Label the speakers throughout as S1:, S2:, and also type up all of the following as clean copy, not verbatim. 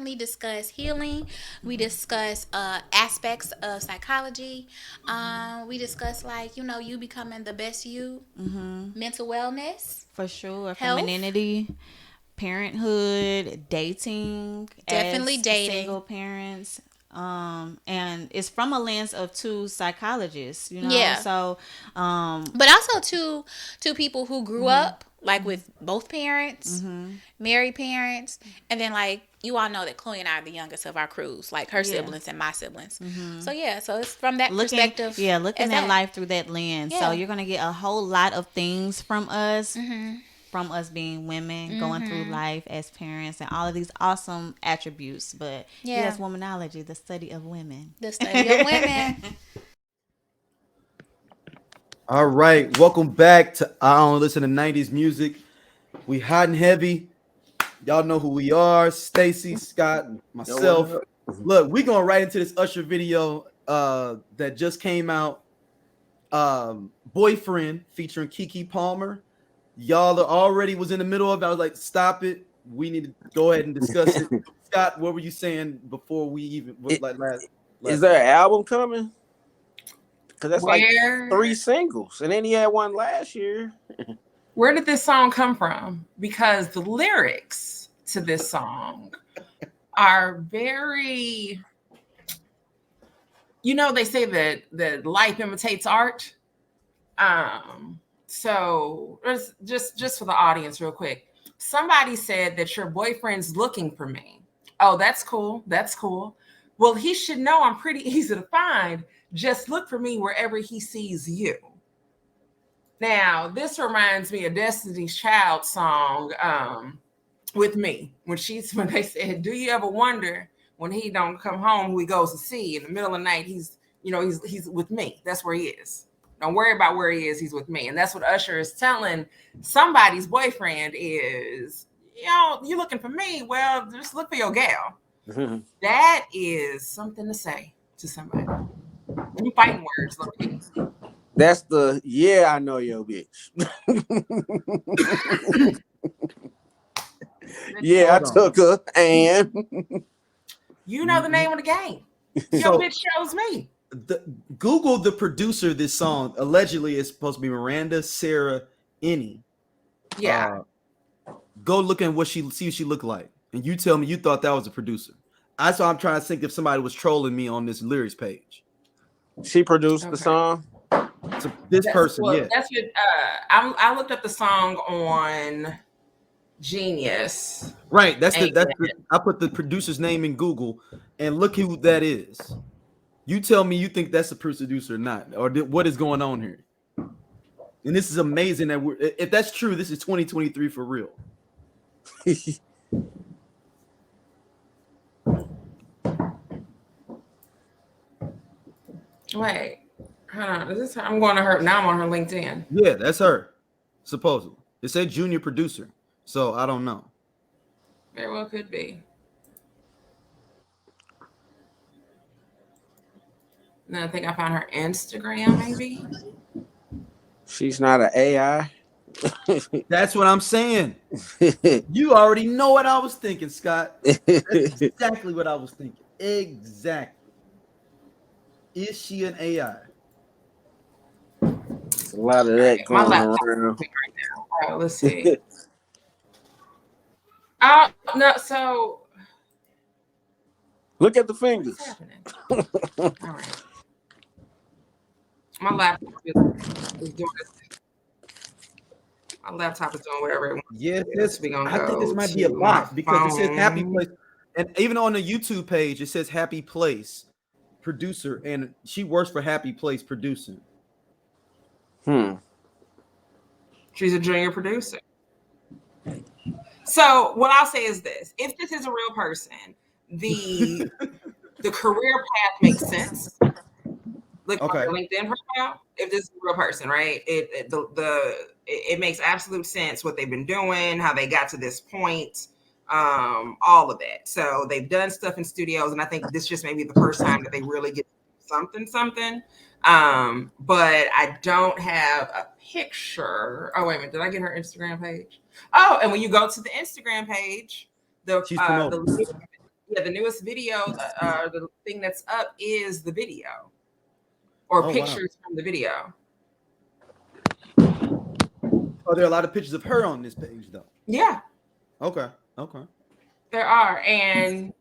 S1: definitely discuss healing. We discuss aspects of psychology. We discuss like you becoming the best you, mental wellness,
S2: For sure.
S1: health,
S2: Femininity, parenthood, dating
S1: definitely
S2: as
S1: dating.
S2: single parents. And it's from a lens of two psychologists,
S1: Yeah,
S2: So,
S1: but also to people who grew up like with both parents, married parents, and then like you all know that Chloe and I are the youngest of our crews, like her
S2: yeah.
S1: siblings and my siblings. So yeah, so it's from that
S2: Looking,
S1: perspective
S2: yeah,
S1: as
S2: looking at
S1: that.
S2: life through that lens. So
S1: Yeah.
S2: you're gonna get a whole lot of things from us being women, going through life as parents, and all of these awesome attributes. But
S1: Yeah.
S2: yes, womanology, the study of women.
S1: The study of women.
S3: All right, welcome back to I Don't Listen to 90s Music. We hot and heavy. Y'all know who we are. Stacy, Scott,
S4: Yo, what
S3: myself.
S4: up?
S3: Look, we going right into this Usher video that just came out. Boyfriend featuring Keke Palmer. Y'all are already was in the middle of it. I was like, stop it. We need to go ahead and discuss it. Scott, what were you saying before we even
S4: It,
S3: like
S4: is
S3: last
S4: there
S3: time?
S4: an album coming? Because that's like
S5: Where
S4: 3 singles, and then he had one last year.
S5: where did this song come from? Because the lyrics to this song are very, they say that life imitates art. So just for the audience, real quick. Somebody said that your boyfriend's looking for me. Oh, that's cool. That's cool. Well, he should know I'm pretty easy to find. Just look for me wherever he sees you. Now, this reminds me of Destiny's Child song, with me when they said, "Do you ever wonder when he don't come home who he goes to see in the middle of the night? He's with me. That's where he is. Don't worry about where he is. He's with me." And that's what Usher is telling somebody's boyfriend is, you looking for me? Well, just look for your gal. That is something to say to somebody. You fighting words, low key.
S4: That's the I know your bitch. Yeah, I
S3: Hold on.
S4: took her, and
S5: You know the name of the game. Your
S3: So
S5: bitch shows me.
S3: Google the producer of this song. Allegedly, it's supposed to be Miranda Sarah Innie.
S5: Yeah.
S3: Uh, Go look at see what she looked like, and you tell me you thought that was a producer. That's why I'm trying to think if somebody was trolling me on this lyrics page.
S4: she produced the
S5: Okay.
S4: song.
S3: So this person, yeah,
S5: That's what I looked up the song on Genius.
S3: right.
S5: And
S3: I put the producer's name in Google, and look who that is. You tell me you think that's a producer or not, or what is going on here? And this is amazing that if that's true, this is 2023 for real.
S5: wait, hold on. Is this I'm going to her now? I'm on her LinkedIn.
S3: Yeah, that's her, supposedly. It said junior producer, so I don't know.
S5: Very well could be. And then I think I found her Instagram, maybe.
S4: She's not an AI.
S3: That's what I'm saying. You already know what I was thinking, Scott. That's exactly what I was thinking. Exactly. Is she an AI?
S4: A lot of that
S5: My
S4: going
S5: laptop
S4: around.
S5: right now. Oh, let's see. Oh no, so
S4: Look at the
S5: what is
S4: fingers.
S5: happening? All right. My laptop is doing this. My laptop is doing whatever it wants
S3: Yes,
S5: to do. So we're gonna
S3: I think this
S5: go
S3: might be a
S5: to my
S3: bot because it says Happy
S5: phone.
S3: Place, and even on the YouTube page, it says Happy Place producer, and she works for Happy Place producing.
S4: Hmm.
S5: She's a junior producer. So what I'll say is this: if this is a real person, the the career path makes sense. Look on
S3: Okay.
S5: her LinkedIn profile. If this is a real person, right? It makes absolute sense what they've been doing, how they got to this point, all of that. So they've done stuff in studios, and I think this just may be the first time that they really get something. But I don't have a picture. Oh wait a minute, did I get her Instagram page? Oh, and when you go to the Instagram page,
S3: She's promoting.
S5: Yeah, the newest video, the thing that's up is the video or pictures from the video.
S3: Oh, there are a lot of pictures of her on this page, though.
S5: Yeah.
S3: Okay.
S5: There are, and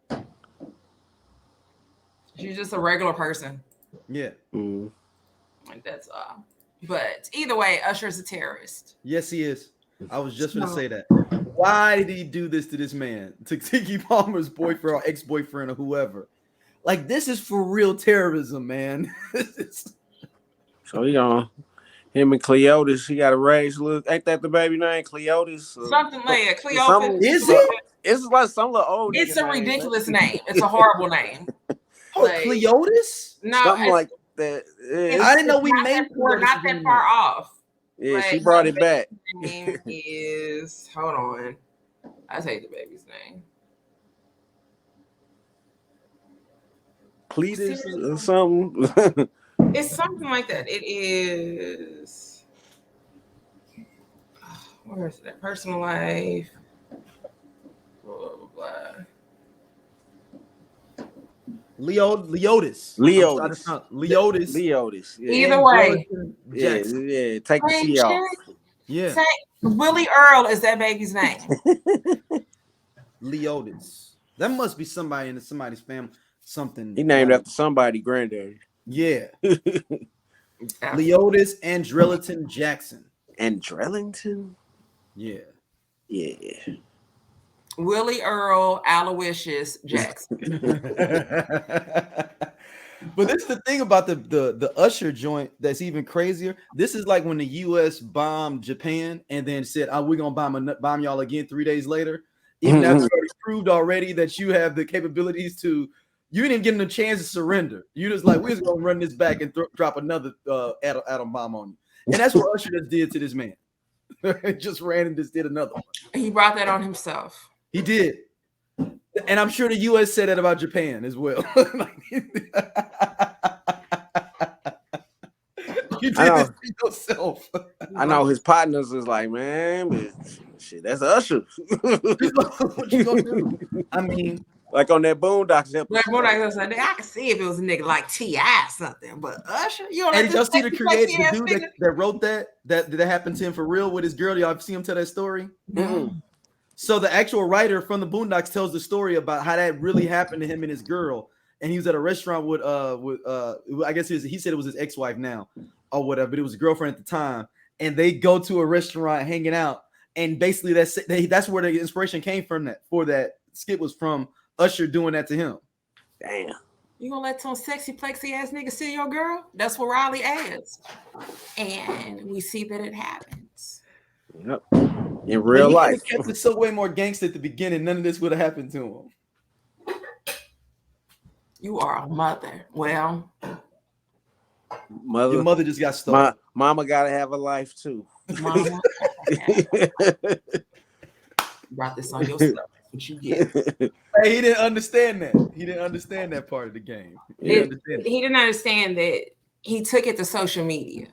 S5: she's just a regular person.
S3: Yeah.
S5: Like that's But either way, Usher's a terrorist.
S3: Yes, he is. I was just going to say that. Why did he do this to this man? To Keke Palmer's boyfriend or ex-boyfriend or whoever? Like, this is for real terrorism, man.
S4: So him and Cleotis, he got a raised look. Ain't that the baby name? Cleotis?
S5: Something like that. Cleopas.
S3: Is it?
S4: It's like some little old.
S5: It's a ridiculous name. It's a horrible name.
S3: Like, Cleotis?
S5: No,
S4: something like that. Yeah,
S3: I didn't know we made.
S5: We're not that far off.
S4: Yeah, she brought it back.
S5: Name is hold on. I tell you the baby's name.
S4: Cletus or something.
S5: It's something like that. It is. Where is that? Personal life. Blah, blah, blah.
S3: Leotis.
S4: Leotis. Yeah.
S5: Either way.
S4: Yeah. Take the C off.
S3: Yeah.
S5: Willie Earl is that baby's name.
S3: Leotis. That must be somebody in somebody's family. Something.
S4: He named after somebody, granddaddy.
S3: Yeah. Leotis Andrelton Jackson.
S4: Andrelton?
S3: Yeah.
S5: Willie Earl Aloysius Jackson.
S3: But this is the thing about the Usher joint that's even crazier. This is like when the U.S. bombed Japan and then said, we're going to bomb y'all again 3 days later. Even after it's proved already that you have the capabilities to, you didn't give them a chance to surrender. You just like, we're just going to run this back and drop another atom bomb on you. And that's what Usher just did to this man. Just ran and just did another one.
S5: He brought that on himself.
S3: He did. And I'm sure the U.S. said that about Japan as well. You did this to yourself.
S4: I know his partners is like, man, shit, that's Usher.
S3: What you gonna do? I mean,
S4: like on that Boondocks episode.
S5: I can see if it was a nigga like T.I. or something, but Usher, you don't.
S3: And did y'all see the dude that wrote that happened to him for real with his girl? Y'all see him tell that story?
S5: No.
S3: So the actual writer from the Boondocks tells the story about how that really happened to him and his girl. And he was at a restaurant with I guess he said it was his ex-wife now or whatever, but it was his girlfriend at the time. And they go to a restaurant hanging out, and basically that's where the inspiration came from. That skit was from Usher doing that to him.
S4: Damn.
S5: You gonna let some sexy plexi ass nigga see your girl? That's what Riley asked, and we see that it happens.
S4: Yep. In real life,
S3: he kept it so way more gangster at the beginning. None of this would have happened to him.
S5: You are a mother. Well,
S3: your mother just got stolen.
S4: Mama gotta have a life too.
S5: Mama, brought this on yourself. What you get?
S3: Hey, he didn't understand that. He didn't understand that part of the game. He
S5: didn't understand that he took it to social media.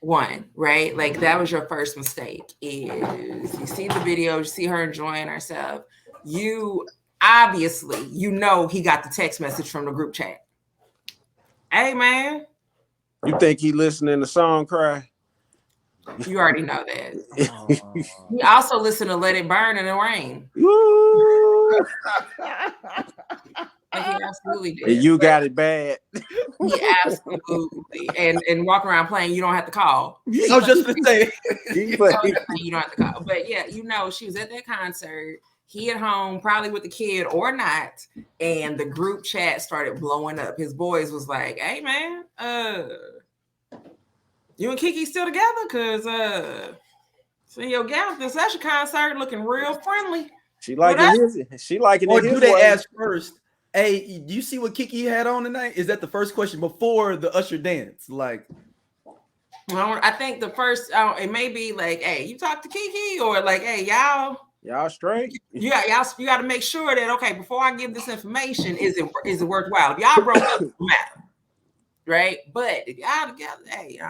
S5: One, right? Like that was your first mistake. Is you see the video, you see her enjoying herself. You obviously, he got the text message from the group chat. Hey man,
S4: you think he listening to Song Cry?
S5: You already know that. He also listened to Let It Burn in the Rain. Like he absolutely did.
S4: And you got it bad.
S5: He absolutely and walk around playing You Don't Have to Call.
S3: I was just gonna say
S5: you don't have to call. But yeah, she was at that concert. He at home, probably with the kid or not, and the group chat started blowing up. His boys was like, "Hey man, you and Keke still together? Cause so your gal at this Usher concert looking real friendly."
S4: She liking it.
S3: Or do they ask first? Hey, do you see what Keke had on tonight? Is that the first question before the Usher dance? Like,
S5: I think the first it may be like, "Hey, you talk to Keke," or like, "Hey, y'all straight?" Yeah, you got to make sure that okay before I give this information, is it worthwhile? If y'all broke up, it doesn't matter, right? But if y'all together, hey,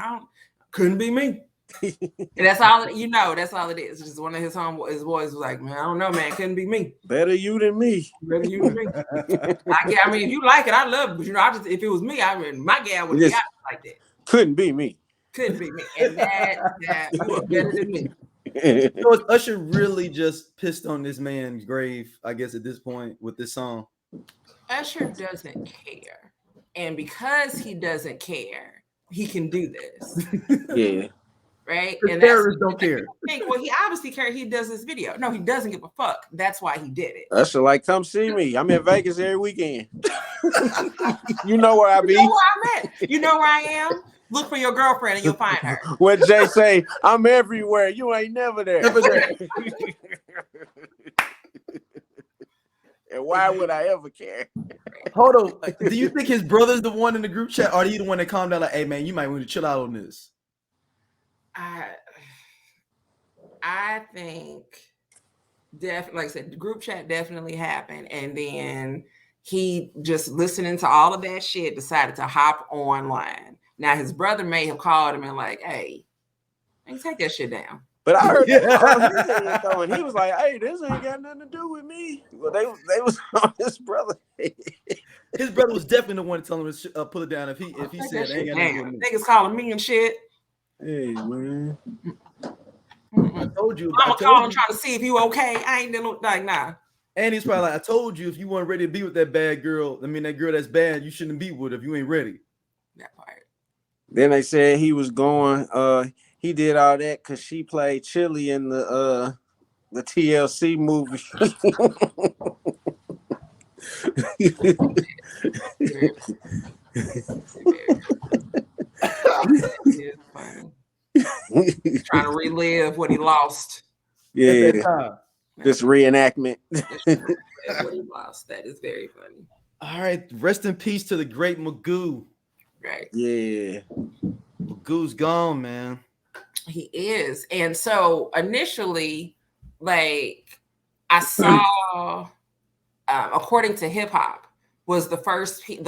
S5: couldn't be me. And that's all you know. That's all it is. Just one of his boys was like, man, I don't know, man. Couldn't be me.
S4: Better you than me.
S5: Better you than me. I mean, if you like it, I love it. But, you know, if it was me, I mean, my gal would be out like that.
S4: Couldn't be me.
S5: Couldn't be me. And that you are better than me.
S3: So is Usher really just pissed on this man's grave, I guess, at this point with this song?
S5: Usher doesn't care. And because he doesn't care, he can do this.
S4: Yeah.
S5: Right?
S3: The
S5: And
S3: terrorists don't care.
S5: Well, he obviously cared. He does this video. No, he doesn't give a fuck. That's why he did it.
S4: Usher, like, come see me. I'm in Vegas every weekend. You know where I be.
S5: You know where I'm at. You know where I am. Look for your girlfriend and you'll find her.
S4: What Jay say, I'm everywhere. You ain't never there.
S3: Never there.
S4: And why would I ever care?
S3: Hold on. Do you think his brother's the one in the group chat, or are you the one that calmed down like, hey man, you might want to chill out on this?
S5: I think definitely, like I said, the group chat definitely happened. And then he just listening to all of that shit decided to hop online. Now his brother may have called him and like, hey, take that shit down.
S4: But I heard and he was like, hey, this ain't got nothing to do with me. Well, they was on his brother.
S3: His brother was definitely the one to tell him to pull it down if he said ain't got nothing to do with me.
S5: Niggas calling me and shit.
S4: Hey man.
S3: I told you.
S5: I'm calling trying to see if you okay. I ain't gonna like nah.
S3: And he's probably like, I told you if you weren't ready to be with that bad girl, I mean that girl that's bad, you shouldn't be with her if you ain't ready.
S5: That part.
S4: Then they said he was going, he did all that because she played Chili in the TLC movie. Trying to relive what he lost. Yeah. This reenactment.
S5: What he lost. That is very funny.
S3: All right. Rest in peace to the great Magoo.
S5: Right.
S4: Yeah.
S3: Magoo's gone, man.
S5: He is. And so initially, like I saw, according to Hip Hop, was the first thing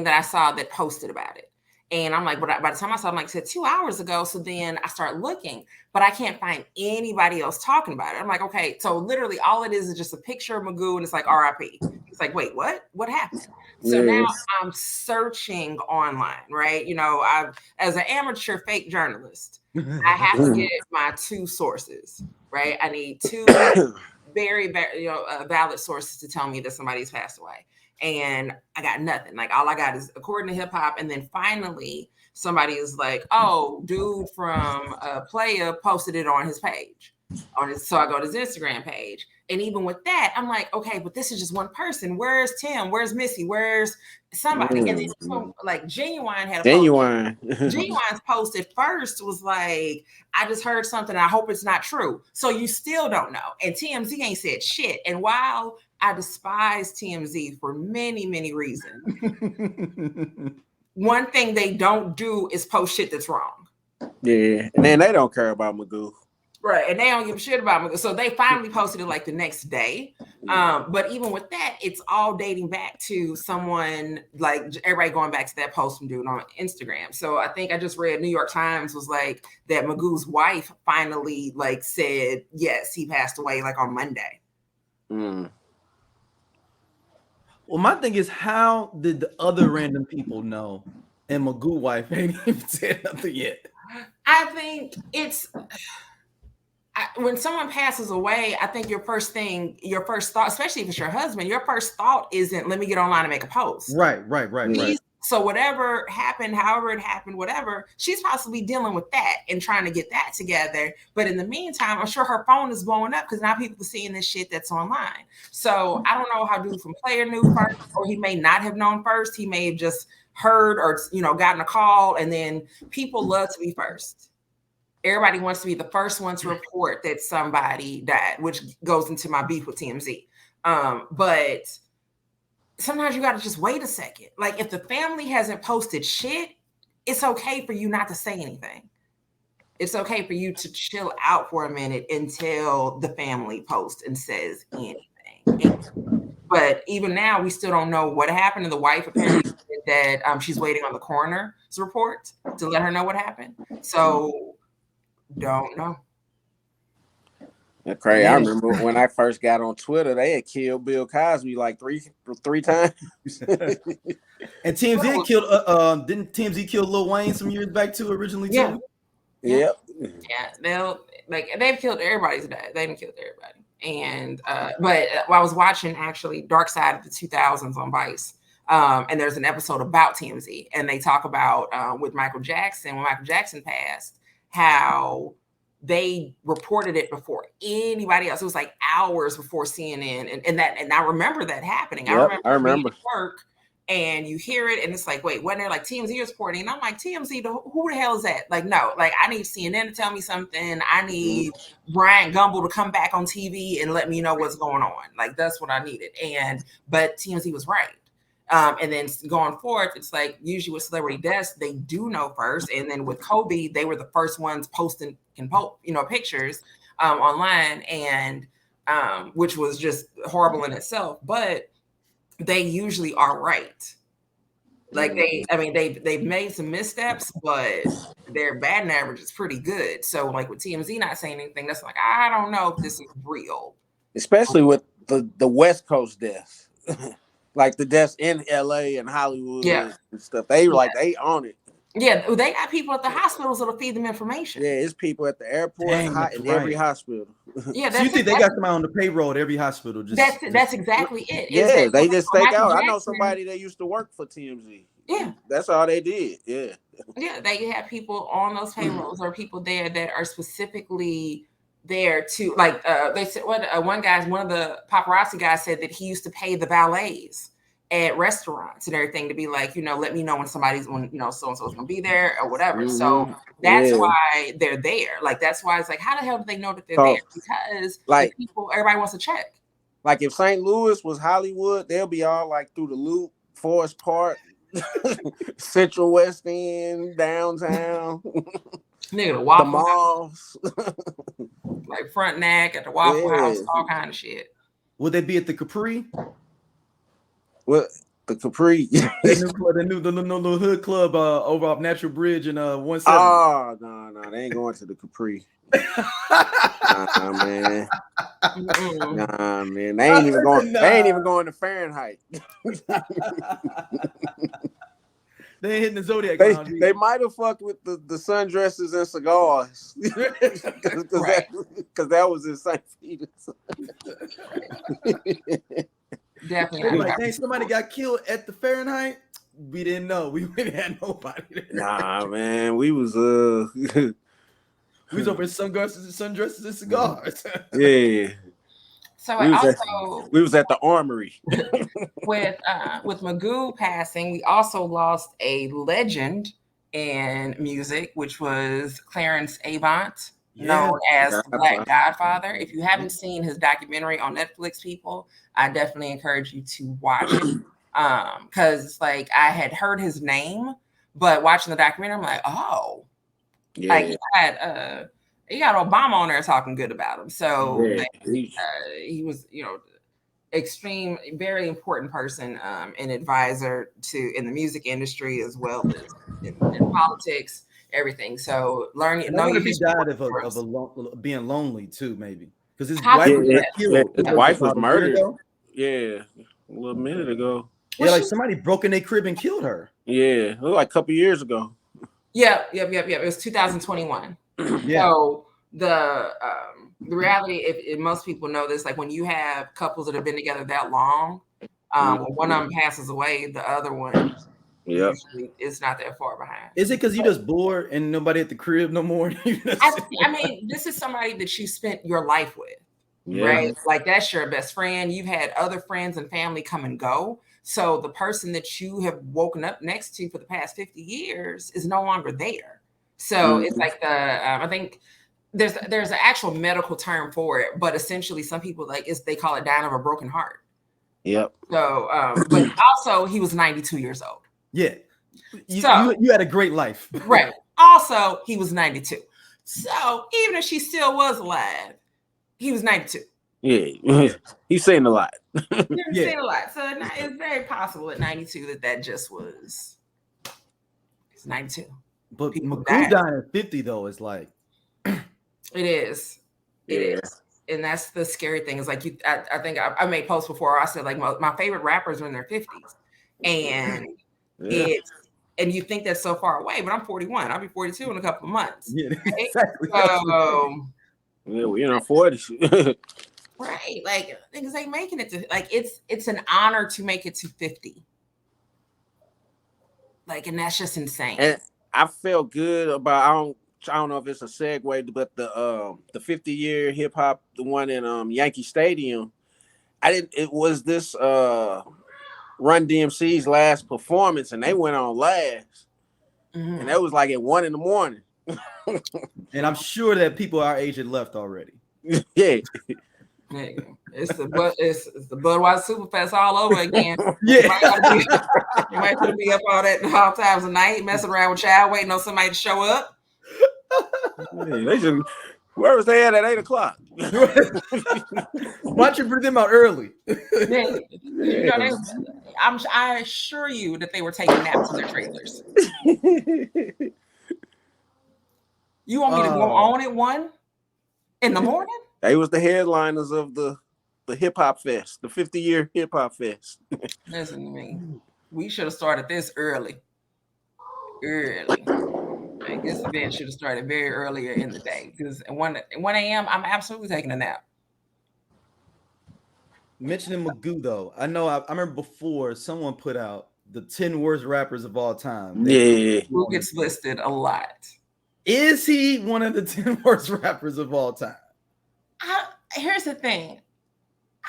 S5: that I saw that posted about it. And I'm like, but by the time I saw it, I'm like, I said 2 hours ago. So then I start looking, but I can't find anybody else talking about it. I'm like, okay, so literally all it is just a picture of Magoo and it's like RIP. It's like, wait, what? What happened? So now I'm searching online, right? You know, as an amateur fake journalist, I have to get my two sources, right? I need two very, valid sources to tell me that somebody's passed away. And I got nothing. Like all I got is according to Hip Hop. And then finally somebody is like, oh, dude from Playa posted it on his page. So I go to his Instagram page. And even with that, I'm like, okay, but this is just one person. Where's Tim? Where's Missy? Where's somebody? And then like Genuine had a Genuine's posted first was like, I just heard something. I hope it's not true. So you still don't know. And TMZ ain't said shit. And while I despise TMZ for many, many reasons, one thing they don't do is post shit that's wrong.
S4: Yeah. And then they don't care about Magoo.
S5: Right, and they don't give a shit about Magoo. So they finally posted it like the next day. But even with that, it's all dating back to someone, like everybody going back to that post from dude on Instagram. So I think I just read New York Times was like that Magoo's wife finally like said, yes, he passed away like on Monday.
S3: Well, my thing is, how did the other random people know? And Magoo wife ain't even said nothing yet.
S5: I think it's... when someone passes away, I think your first thought, especially if it's your husband, your first thought isn't, let me get online and make a post.
S3: Right.
S5: So whatever happened, however it happened, whatever, she's possibly dealing with that and trying to get that together. But in the meantime, I'm sure her phone is blowing up because now people are seeing this shit that's online. So I don't know how dude from Player knew first, or he may not have known first. He may have just heard or, gotten a call, and then people love to be first. Everybody wants to be the first one to report that somebody died, which goes into my beef with TMZ. But sometimes you got to just wait a second. Like if the family hasn't posted shit, it's okay for you not to say anything. It's okay for you to chill out for a minute until the family posts and says anything. But even now, we still don't know what happened. And the wife apparently said that she's waiting on the coroner's report to let her know what happened. So Don't know.
S4: That's crazy.
S3: Yeah.
S4: I remember when I first got on Twitter, they had killed Bill Cosby like three times.
S3: And TMZ had killed. Didn't TMZ kill Lil Wayne some years back too? Originally
S5: Yeah.
S3: too.
S4: Yep.
S5: Yeah, they've killed everybody's dad. They didn't kill everybody. And but I was watching actually Dark Side of the 2000s on Vice. And there's an episode about TMZ, and they talk about with Michael Jackson, when Michael Jackson passed, how they reported it before anybody else. It was like hours before CNN, and I remember that happening.
S4: Yep,
S5: I remember
S4: remember.
S5: being at work, and you hear it, and it's like, wait, when they're like TMZ is reporting, and I'm like, TMZ, who the hell is that? Like, no, like I need CNN to tell me something. I need Brian Gumble to come back on TV and let me know what's going on. Like that's what I needed. But TMZ was right. And then going forward, it's like usually with celebrity deaths, they do know first. And then with Kobe, they were the first ones posting, pictures online, and which was just horrible in itself. But they usually are right. Like they've made some missteps, but their batting average is pretty good. So like with TMZ not saying anything, that's like, I don't know if this is real.
S4: Especially with the West Coast deaths. Like the deaths in LA and Hollywood and stuff. They were like, they own it.
S5: Yeah, they got people at the hospitals that'll feed them information.
S4: Yeah, it's people at the airport, in every hospital.
S5: Yeah,
S3: so you think they got somebody on the payroll at every hospital?
S5: That's exactly it.
S4: Yeah, they just stake out. I know somebody that used to work for TMZ.
S5: Yeah,
S4: that's all they did.
S5: Yeah, they have people on those payrolls or people there that are specifically there to like. They said one of the paparazzi guys said that he used to pay the valets at restaurants and everything to be like, let me know when so and so is gonna be there or whatever. Mm-hmm. So that's why they're there. Like that's why it's like, how the hell do they know that they're there? Because like everybody wants to check.
S4: Like if St. Louis was Hollywood, they'll be all like through the Loop, Forest Park, Central West End, downtown,
S5: nigga, the Waffle
S4: malls,
S5: like Frontenac at the Waffle House, all kind of shit.
S3: Would they be at the Capri?
S4: What the Capri?
S3: the new hood club over off Natural Bridge and 170.
S4: Oh no, they ain't going to the Capri. Nah, man. Nah, man. They ain't even going. They ain't even going to Fahrenheit.
S3: They ain't hitting the Zodiac.
S4: They might have fucked with the sundresses and cigars because that was in St. Peter's.
S5: Definitely.
S3: Like, dang, somebody got killed at the Fahrenheit. We didn't know. We really had nobody there.
S4: Nah, man. We was
S3: we was over in sundresses and cigars.
S5: Yeah. So
S4: we was at the Armory.
S5: with Magoo passing, we also lost a legend in music, which was Clarence Avant, known as the Black Godfather. If you haven't seen his documentary on Netflix, people, I definitely encourage you to watch it. Because like I had heard his name, but watching the documentary, I'm like, oh, like he got Obama on there talking good about him. So he was, extreme, very important person, an advisor in the music industry as well as in politics, everything. So learning.
S3: I wonder if he died of being lonely too, maybe because his wife was killed.
S4: His wife was murdered. Yeah, a little minute ago.
S3: Yeah, like somebody broke in their crib and killed her.
S4: Yeah, it was like a couple years ago.
S5: Yep. It was 2021.
S3: Yeah.
S5: So the reality, if most people know this, like when you have couples that have been together that long, when one of them passes away, the other one, it's not that far behind.
S3: Is it because you just bored and nobody at the crib no more?
S5: I mean, this is somebody that you spent your life with, right? Like that's your best friend. You've had other friends and family come and go. So the person that you have woken up next to for the past 50 years is no longer there. So it's like I think there's an actual medical term for it, but essentially some people they call it dying of a broken heart.
S4: Yep.
S5: So, but also he was 92 years old.
S3: Yeah. You had a great life.
S5: Right. Also, he was 92. So even if she still was alive, he was 92.
S4: Yeah, he's saying a lot.
S5: He's saying a lot. So it's very possible at 92 that just was. It's 92.
S3: But Magoo dying at 50 though is like.
S5: It is. It is. And that's the scary thing. Is like I think I made posts before. I said like my favorite rappers are in their 50s, and it's and you think that's so far away, but I'm 41. I'll be 42 in a couple of months.
S3: Yeah,
S5: Right?
S3: exactly.
S4: Yeah, we in our 40s.
S5: Right, like niggas ain't making it to like it's an honor to make it to 50. Like, and that's just insane.
S4: And I felt good about I don't know if it's a segue, but the 50-year hip hop, the one in Yankee Stadium. It was this Run DMC's last performance, and they went on last. Mm-hmm. And that was like at 1 a.m.
S3: And I'm sure that people our age had left already.
S4: Yeah.
S5: It's the Budweiser Superfest all over again.
S3: Yeah.
S5: You might have to be up all times of night, messing around with child, waiting on somebody to show up.
S4: Yeah, they just where was they at 8 o'clock?
S3: Why don't you bring them out early?
S5: Yeah. You know, I assure you that they were taking naps in their trailers. You want me to go on at 1 in the morning?
S4: They was the headliners of the hip hop fest, the 50-year hip hop fest.
S5: Listen to me. We should have started this early. Like, this event should have started very earlier in the day because at 1 a.m. I'm absolutely taking a nap.
S3: Mentioning Magoo though, I know I remember before someone put out the 10 worst rappers of all time.
S5: Who gets listed a lot?
S3: Is he one of the 10 worst rappers of all time?
S5: Here's the thing.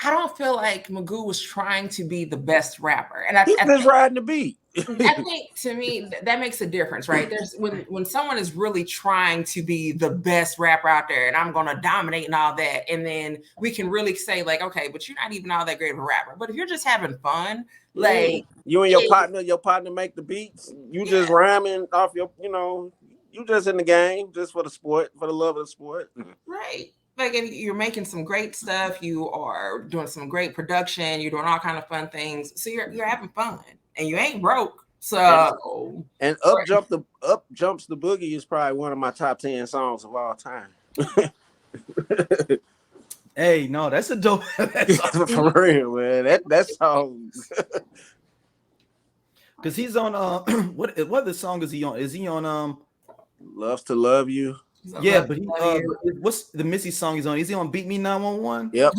S5: I don't feel like Magoo was trying to be the best rapper, and
S4: he's just riding the beat.
S5: I think to me that makes a difference, right? There's when someone is really trying to be the best rapper out there, and I'm gonna dominate and all that, and then we can really say like, okay, but you're not even all that great of a rapper. But if you're just having fun, like
S4: you and your partner make the beats, you just rhyming off your, you just in the game just for the sport, for the love of the sport,
S5: right? Like, and you're making some great stuff, you are doing some great production, you're doing all kind of fun things, so you're having fun, and you ain't broke. So
S4: and Up Jumps the Boogie is probably one of my top 10 songs of all time.
S3: Hey, no, that's a dope.
S4: For real, man. That song.
S3: Because he's on what the song is he on? Is he on
S4: Loves to Love You?
S3: Yeah, but what's the Missy song he's on? Is he on Beat Me 911?
S4: Yep.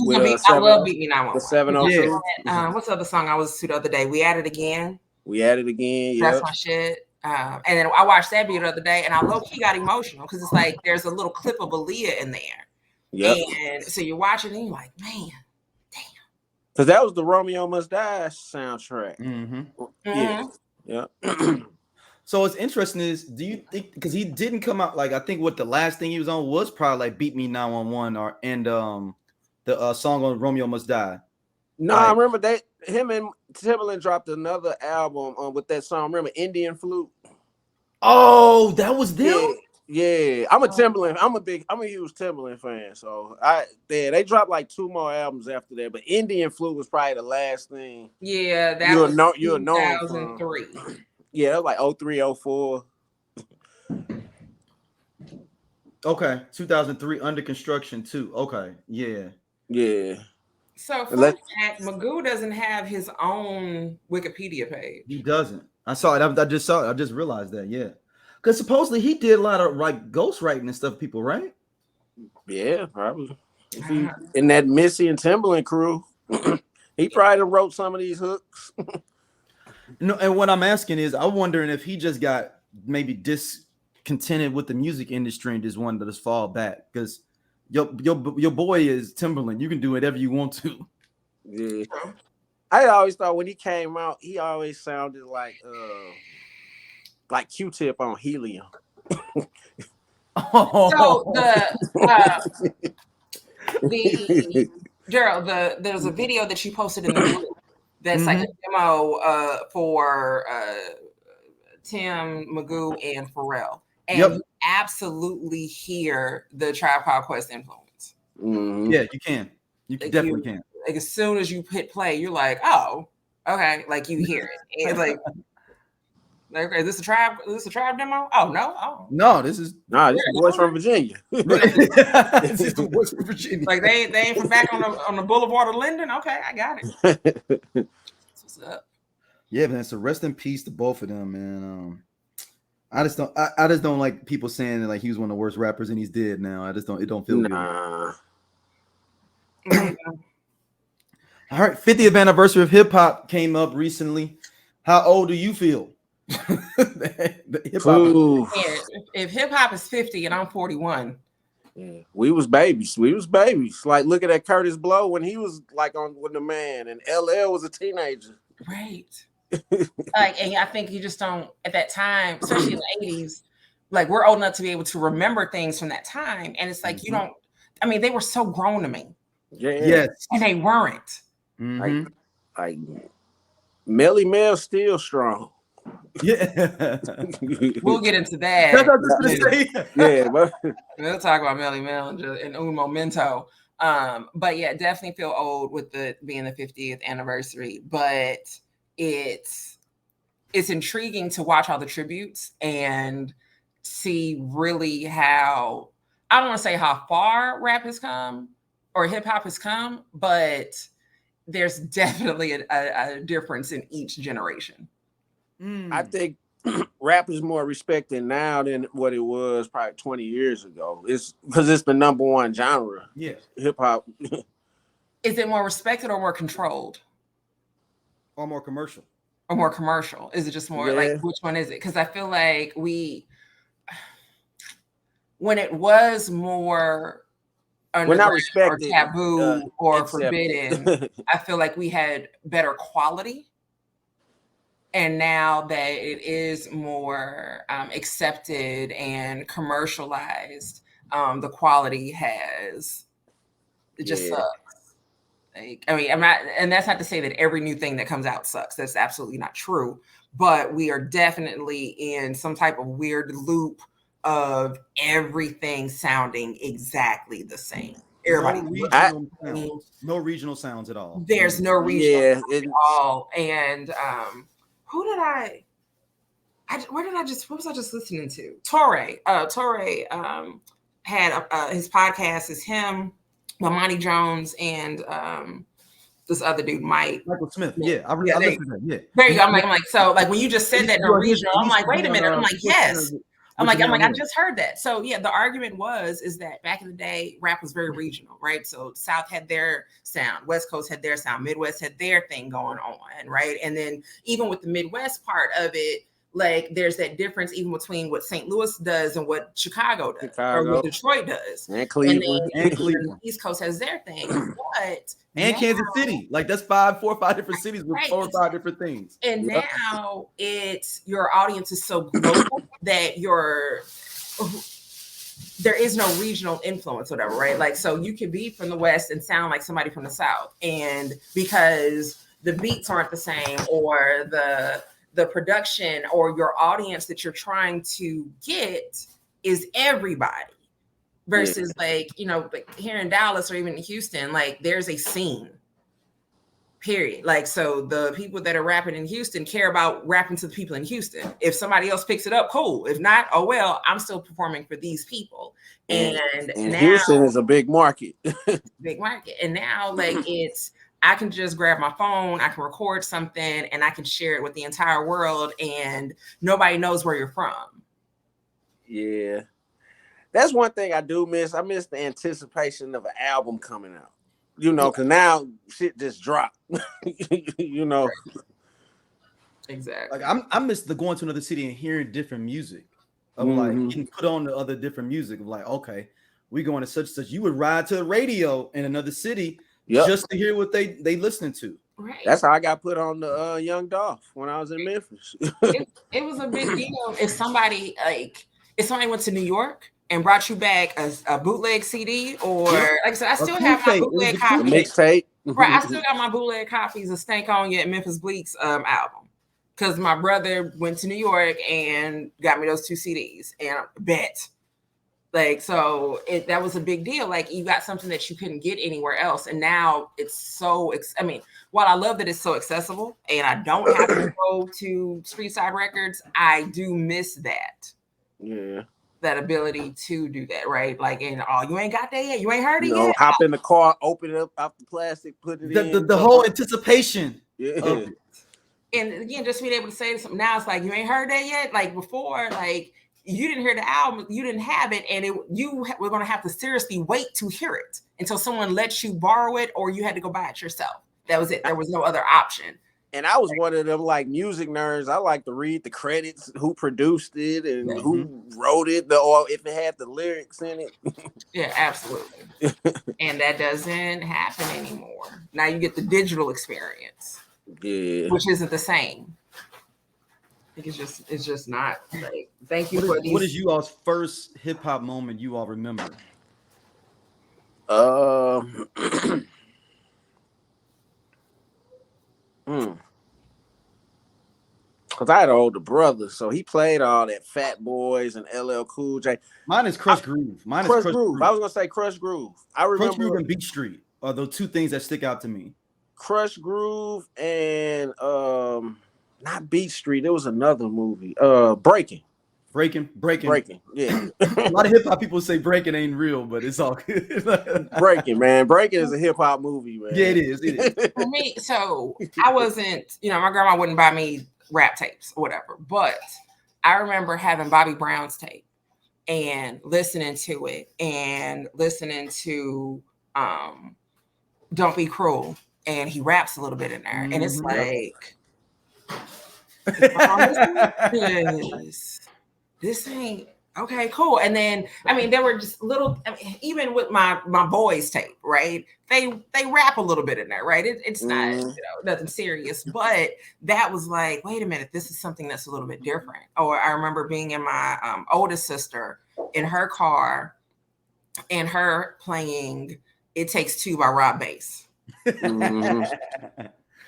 S5: I love Beat Me 911.
S4: The 702.
S5: Yeah. What's the other song I was to the other day? We At It Again.
S4: Yep.
S5: That's my shit. And then I watched that video the other day, and I low-key got emotional because it's like there's a little clip of Aaliyah in there. Yep. And so you're watching and you're like, man, damn.
S4: Because that was the Romeo Must Die soundtrack.
S3: Mm-hmm.
S4: Yeah.
S3: So what's interesting is, do you think, because he didn't come out, like, I think what the last thing he was on was probably like Beat Me 911 and the song on Romeo Must Die.
S4: No, I remember him and Timbaland dropped another album with that song. Remember Indian Flute?
S3: Oh, that was them?
S4: Yeah. I'm a Timbaland. I'm a huge Timbaland fan. So they dropped like 2 more albums after that, but Indian Flute was probably the last thing.
S5: Yeah, that was 2003.
S4: Yeah, like 03, 04.
S3: Okay, 2003, Under Construction too. Okay, yeah.
S5: So, fun fact, Magoo doesn't have his own Wikipedia page.
S3: He doesn't. I saw it. I just saw it. I just realized that. Yeah, because supposedly he did a lot of like ghostwriting and stuff. People, right?
S4: Yeah, probably. In that Missy and Timbaland crew, he probably wrote some of these hooks.
S3: No, and what I'm asking is, I'm wondering if he just got maybe discontented with the music industry and just wanted to just fall back, because your boy is Timbaland. You can do whatever you want to.
S4: Yeah, I always thought when he came out, he always sounded like Q-Tip on Helium.
S5: So Gerald, there's a video that you posted in the group. That's like a demo for Tim, Magoo, and Pharrell. And you absolutely hear the Tribe Called Quest influence.
S4: Mm-hmm.
S3: Yeah, you can. You definitely can.
S5: Like, as soon as you hit play, you're like, oh, okay. Like, you hear it. And Okay, is this a tribe? Is this a tribe demo? Oh no! Oh
S3: No, this is
S4: this boys from Virginia.
S3: this is the West Virginia.
S5: like they ain't from back on the boulevard of Linden. Okay, I got it. What's up?
S3: Yeah, man. So rest in peace to both of them, man. I just don't like people saying that like he was one of the worst rappers and he's dead now. It don't feel good.
S4: Nah.
S3: All right, 50th anniversary of hip hop came up recently. How old do you feel?
S4: Ooh.
S5: If hip hop is 50 and I'm 41.
S4: Yeah. We was babies. Like look at that Curtis Blow when he was like on with the man, and LL was a teenager.
S5: Right. Like, and I think you just don't at that time, especially in the 80s, like we're old enough to be able to remember things from that time. And it's like you don't, I mean, they were so grown to me.
S4: Yeah.
S3: Yes.
S5: And they weren't.
S4: Like Melly Mel still strong.
S3: Yeah.
S5: We'll get into that.
S3: That's what I was gonna say.
S4: Yeah, but
S5: We'll talk about Melly Mel and Un Momento. But yeah, definitely feel old with being the 50th anniversary. But it's intriguing to watch all the tributes and see really how, I don't want to say how far rap has come or hip hop has come, but there's definitely a difference in each generation.
S4: I think rap is more respected now than what it was probably 20 years ago. It's because it's the number one genre.
S3: Yeah.
S4: Hip hop.
S5: Is it more respected or more controlled?
S3: Or more commercial.
S5: Or more commercial? Is it just more like, which one is it? Because I feel like when it was more
S4: we're not respected
S5: or taboo or forbidden, I feel like we had better quality. And now that it is more accepted and commercialized, the quality has just sucks. Like, I mean, I'm not, and that's not to say that every new thing that comes out sucks. That's absolutely not true. But we are definitely in some type of weird loop of everything sounding exactly the same. Everybody,
S3: no regional sounds at all.
S5: There's no regional sounds at all. And what was I just listening to? Torre had his podcast is him, Mamani Jones, and this other dude, Michael
S3: Smith. Yeah, I listened to that. Yeah.
S5: There you go. I'm like, so like when you just said that in regional, I'm like, wait a minute. I'm like, yes. I'm like, I just heard that. So yeah, the argument is that back in the day, rap was very regional, right? So South had their sound, West Coast had their sound, Midwest had their thing going on, right? And then even with the Midwest part of it, like there's that difference even between what St. Louis does and what Chicago does, or what Detroit does,
S4: and Cleveland.
S5: And the East Coast has their thing, but
S3: and now, Kansas City, like that's 4 or 5 different cities with 4 or 5 different things.
S5: And now it's your audience is so global that there is no regional influence, or whatever, right? Like, so you could be from the West and sound like somebody from the South, and because the beats aren't the same, or the production or your audience that you're trying to get is everybody versus like here in Dallas or even in Houston, like there's a scene, period. Like, so the people that are rapping in Houston care about rapping to the people in Houston. If somebody else picks it up, cool. If not, oh well, I'm still performing for these people. And now,
S4: Houston is a big market.
S5: And now like I can just grab my phone, I can record something, and I can share it with the entire world, and nobody knows where you're from.
S4: Yeah. That's one thing I do miss. I miss the anticipation of an album coming out. Because now shit just dropped.
S5: Exactly.
S3: Like I miss the going to another city and hearing different music. Of like getting put on the other different music of like, okay, we going to such and such. You would ride to the radio in another city. Yep. Just to hear what they listening to.
S5: Right.
S4: That's how I got put on the Young Dolph when I was in Memphis.
S5: It was a big deal if somebody went to New York and brought you back a bootleg CD, or like I said, I still have my bootleg copies.
S4: Mixtape.
S5: Right, I still got my bootleg copies of Stank On You and Memphis Bleak's album, because my brother went to New York and got me those 2 CDs, and bet Like, so that was a big deal. Like, you got something that you couldn't get anywhere else. And now it's so, I mean, while I love that it's so accessible and I don't have to go to Street Side Records, I do miss that.
S4: Yeah.
S5: That ability to do that, right? Like, and you ain't got that yet. You ain't heard it
S4: You know,
S5: yet.
S4: hop in the car, open it up out the plastic, put it in.
S3: The whole anticipation.
S4: Yeah.
S5: And again, just being able to say something now, it's like, you ain't heard that yet. Like before, like, you didn't hear the album, you didn't have it, and you were going to have to seriously wait to hear it until someone let you borrow it, or you had to go buy it yourself. That was it. There was no other option.
S4: And I was one of them like music nerds. I like to read the credits, who produced it and who wrote it, or if it had the lyrics in it.
S5: Yeah, absolutely. And that doesn't happen anymore. Now you get the digital experience, which isn't the same. I think it's just not. Like, thank you for these.
S3: What is you all's first hip hop moment you all remember?
S4: Because I had an older brother, so he played all that Fat Boys and LL Cool J.
S3: Mine is Crush Groove.
S4: Mine is Crush Groove. I was gonna say Crush Groove. I remember
S3: Crush Groove and Beat Street are the two things that stick out to me.
S4: Crush Groove and not Beat Street. There was another movie. Breaking. Yeah.
S3: A lot of hip hop people say Breaking ain't real, but it's all good.
S4: Breaking, man. Breaking is a hip hop movie, man.
S3: Yeah, it is.
S5: For me, so I wasn't, my grandma wouldn't buy me rap tapes or whatever, but I remember having Bobby Brown's tape and listening to it and listening to Don't Be Cruel, and he raps a little bit in there, and it's like, this ain't okay, cool. And then, I mean, there were just little, even with my boys tape, right? They rap a little bit in there, right? It's not nothing serious, but that was like, wait a minute, this is something that's a little bit different. Or I remember being in my oldest sister in her car and her playing It Takes Two by Rob Bass.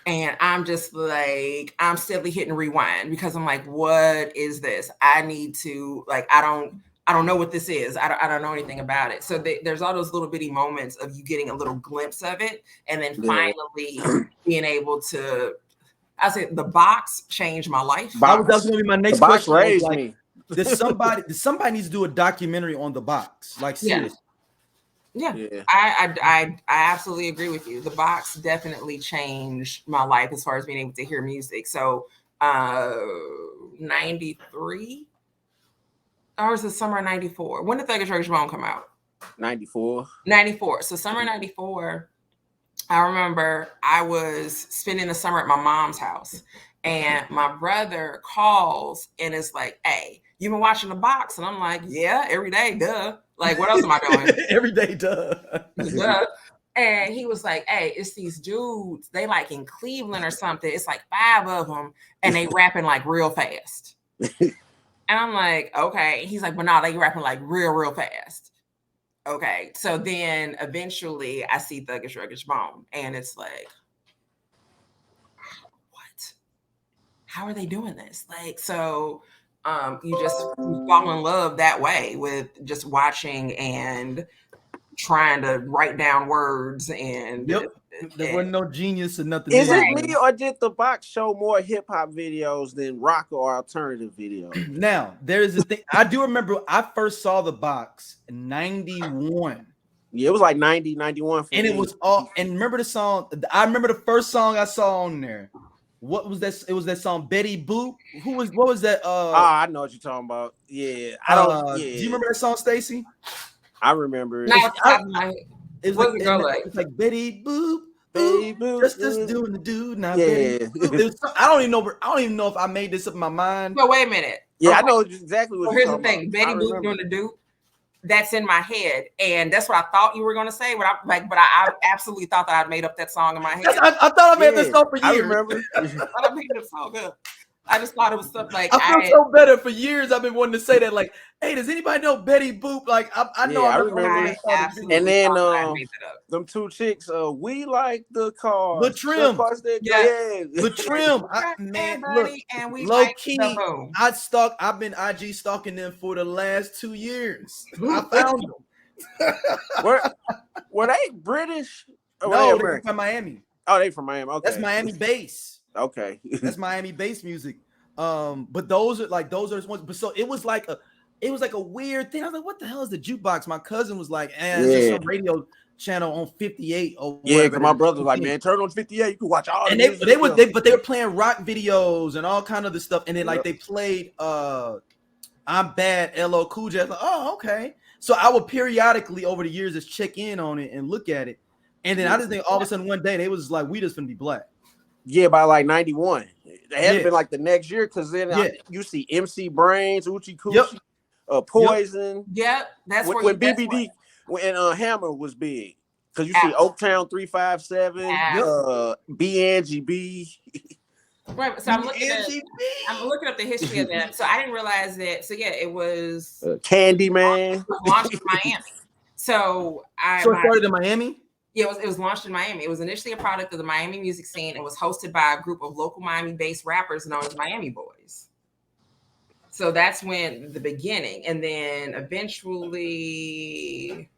S5: And I'm just like, I'm still hitting rewind because I'm like, what is this? I need to, like, I don't know what this is. I don't know anything about it. So there's all those little bitty moments of you getting a little glimpse of it. And then finally being able to, I said, the box changed my life.
S3: That was going to be my next question.
S4: Raised me.
S3: Somebody needs to do a documentary on the box. Like, seriously.
S5: Yeah. I absolutely agree with you. The box definitely changed my life as far as being able to hear music. So 93 or was it summer of 94? When did Thuggish Ruggish Bone come out?
S4: 94.
S5: So summer 94, I remember I was spending the summer at my mom's house and my brother calls and is like, hey, you been watching the box? And I'm like, yeah, every day, duh. Like, what else am I doing?
S3: Every day, duh.
S5: And he was like, hey, it's these dudes. They like in Cleveland or something. It's like 5 of them. And they rapping like real fast. And I'm like, okay. He's like, but no, they rapping like real fast. Okay. So then eventually I see Thuggish Ruggish Bone. And it's like, what? How are they doing this? Like, so... you fall in love that way with just watching and trying to write down words and
S3: there wasn't no genius or nothing.
S4: Is it me or did the box show more hip hop videos than rock or alternative videos?
S3: Now there is a thing. I do remember I first saw the box in 91.
S4: Yeah, it was like 90, 91 for
S3: and
S4: me.
S3: It was all. And remember the song? I remember the first song I saw on there. What was that? It was that song Betty Boop. What was that?
S4: I know what you're talking about. Yeah, I don't.
S3: Do you remember that song, Stacy?
S4: I remember.
S3: It was like Betty Boop, Betty Boop, just doing the dude now.
S4: Yeah,
S3: I don't even know if I made this up in my mind.
S5: No, wait a minute.
S4: Yeah, I know exactly what.
S5: So here's the thing: Betty Boop doing the dude. That's in my head, and that's what I thought you were going to say. But I absolutely thought that I'd made up that song in my head.
S3: I thought I made this song for years.
S4: I remember.
S5: I made that song up. I just thought it was stuff like
S3: I feel so better for years. I've been wanting to say that, like, hey, does anybody know Betty Boop? Like, I know
S4: I
S3: I'm
S4: remember.
S3: the
S5: absolutely
S4: And then
S5: I made that up.
S4: them two chicks, we like the cars.
S3: The Trim.
S4: The cars that
S3: The Trim. Man, look,
S5: and we
S3: low
S5: like
S3: key,
S5: the boom.
S3: I've been IG stalking them for the last 2 years. I found them.
S4: Were they British? Or
S3: No,
S4: were
S3: they're from Miami.
S4: Oh, they from Miami. Okay.
S3: That's Miami bass.
S4: Okay.
S3: That's Miami bass music. But those are the ones. But so it was like a weird thing. I was like, what the hell is the Jukebox? My cousin was like, it's just some radio channel on 58 or
S4: yeah, because my brother was like, man, turn on 58. You can watch all.
S3: And they were playing rock videos and all kind of the stuff. And then like they played I'm Bad LL Cool J. I was like, oh, okay. So I would periodically over the years just check in on it and look at it. And then I just think all of a sudden one day they was like, we just gonna be black.
S4: Yeah, by like 91. It had to been like the next year because then you see MC Brains, Uchi Coochie, Poison.
S5: Yep, that's
S4: when BBD when Hammer was big. Because you see Oaktown 357, BNGB.
S5: Right, so I'm looking up the history of that. So I didn't realize that. So yeah, it was
S4: Candyman.
S5: Launched in Miami. So
S3: it started in Miami.
S5: Yeah, it was launched in Miami. It was initially a product of the Miami music scene and was hosted by a group of local Miami-based rappers known as Miami Boys. So that's when the beginning, and then eventually,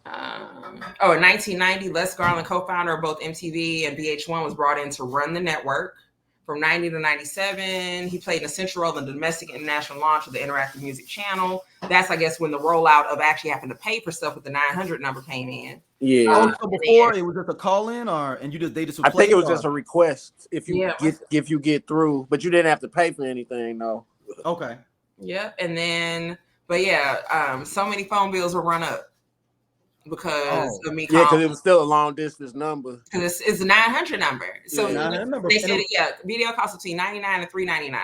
S5: in 1990, Les Garland, co-founder of both MTV and VH1, was brought in to run the network. From 90 to 97, he played an essential role in the domestic and international launch of the interactive music channel. That's, I guess, when the rollout of actually having to pay for stuff with the 900 number came in.
S3: Yeah. So before it was just a call in, they just.
S4: I think it was just a request if you get through, but you didn't have to pay for anything, no.
S3: Okay.
S5: Yep, and then, but yeah, so many phone bills were run up because of me.
S4: Yeah, because it was still a long distance number.
S5: Because it's a 900 number. So they said, video cost between $99 and $3.99.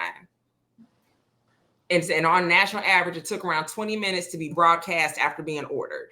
S5: And on national average, it took around 20 minutes to be broadcast after being ordered.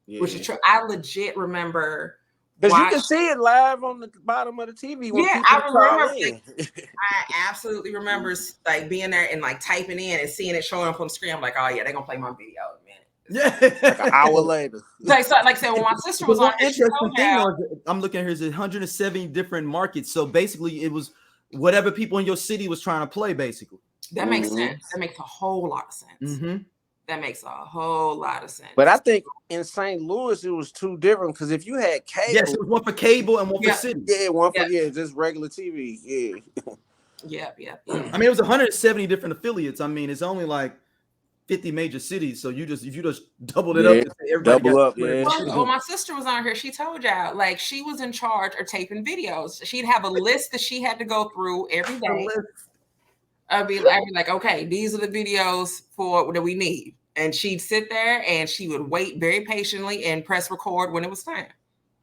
S5: Yeah. Which is true. I legit remember.
S4: Because you can see it live on the bottom of the TV.
S5: Yeah, I remember. I absolutely remember like being there and like typing in and seeing it showing up on the screen. I'm like, oh yeah, they're gonna play my video in a minute.
S4: Yeah, like an hour later.
S5: Like I said, when my sister was on,
S3: interesting thing I'm looking here is 170 different markets. So basically, it was whatever people in your city was trying to play. Basically,
S5: that makes sense. That makes a whole lot of sense. Mm-hmm. That makes a whole lot of sense.
S4: But I think in St. Louis it was two different because if you had cable,
S3: yes, it was one for cable and one for city.
S4: Yeah, one for just regular TV. Yeah.
S5: Yeah.
S3: I mean, it was 170 different affiliates. I mean, it's only like 50 major cities, so if you just doubled it up,
S4: double up. Yeah.
S5: Well, my sister was on here. She told y'all like she was in charge of taping videos. She'd have a list that she had to go through every day. I'd be like, okay, these are the videos that we need. And she'd sit there and she would wait very patiently and press record when it was time.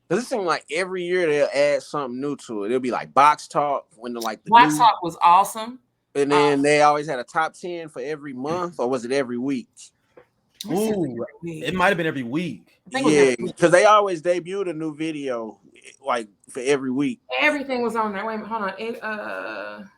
S4: Does it seem like every year they'll add something new to it? It'll be like Box Talk when the
S5: Box Talk was awesome.
S4: And then they always had a top 10 for every month, or was it every week?
S3: Ooh, it might have been every week.
S4: Yeah, because they always debuted a new video like for every week.
S5: Everything was on there. Wait a minute, hold on.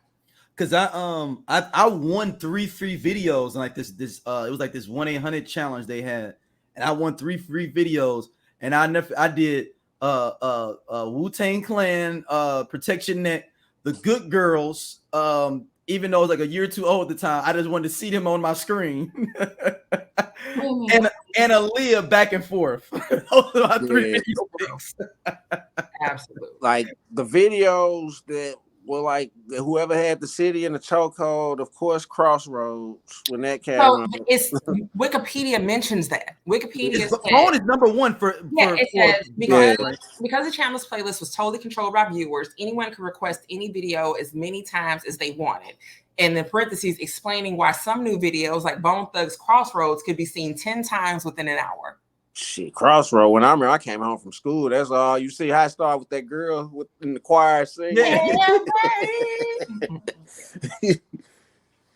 S3: Cause I won three free videos and like this it was like this 1-800 challenge they had, and I won 3 free videos, and I did Wu-Tang Clan, Protection Net, The Good Girls, even though it was like a year or two old at the time, I just wanted to see them on my screen. and Aaliyah back and forth. Those are my 3 video picks.
S5: Absolutely.
S4: Like the videos that were like whoever had the city in the chokehold, of course, Crossroads when that came out.
S5: It's Wikipedia mentions that. Wikipedia
S3: phone is number 1
S5: it says because the channel's playlist was totally controlled by viewers, anyone could request any video as many times as they wanted. And in parentheses explaining why some new videos like Bone Thugs Crossroads could be seen 10 times within an hour.
S4: Shit, Crossroad. When I came home from school, that's all you see. I started with that girl in the choir singing.
S5: Yeah.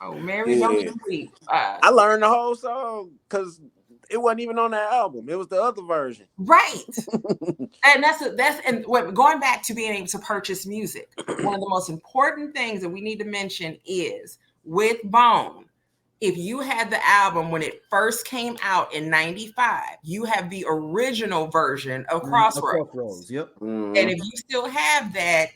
S5: Oh, Mary, don't weep.
S4: I learned the whole song because It wasn't even on that album. It was the other version.
S5: Right. And going back to being able to purchase music, one of the most important things that we need to mention is with Bone, if you had the album when it first came out in 95, you have the original version of Crossroads.
S3: Yep.
S5: And if you still have that,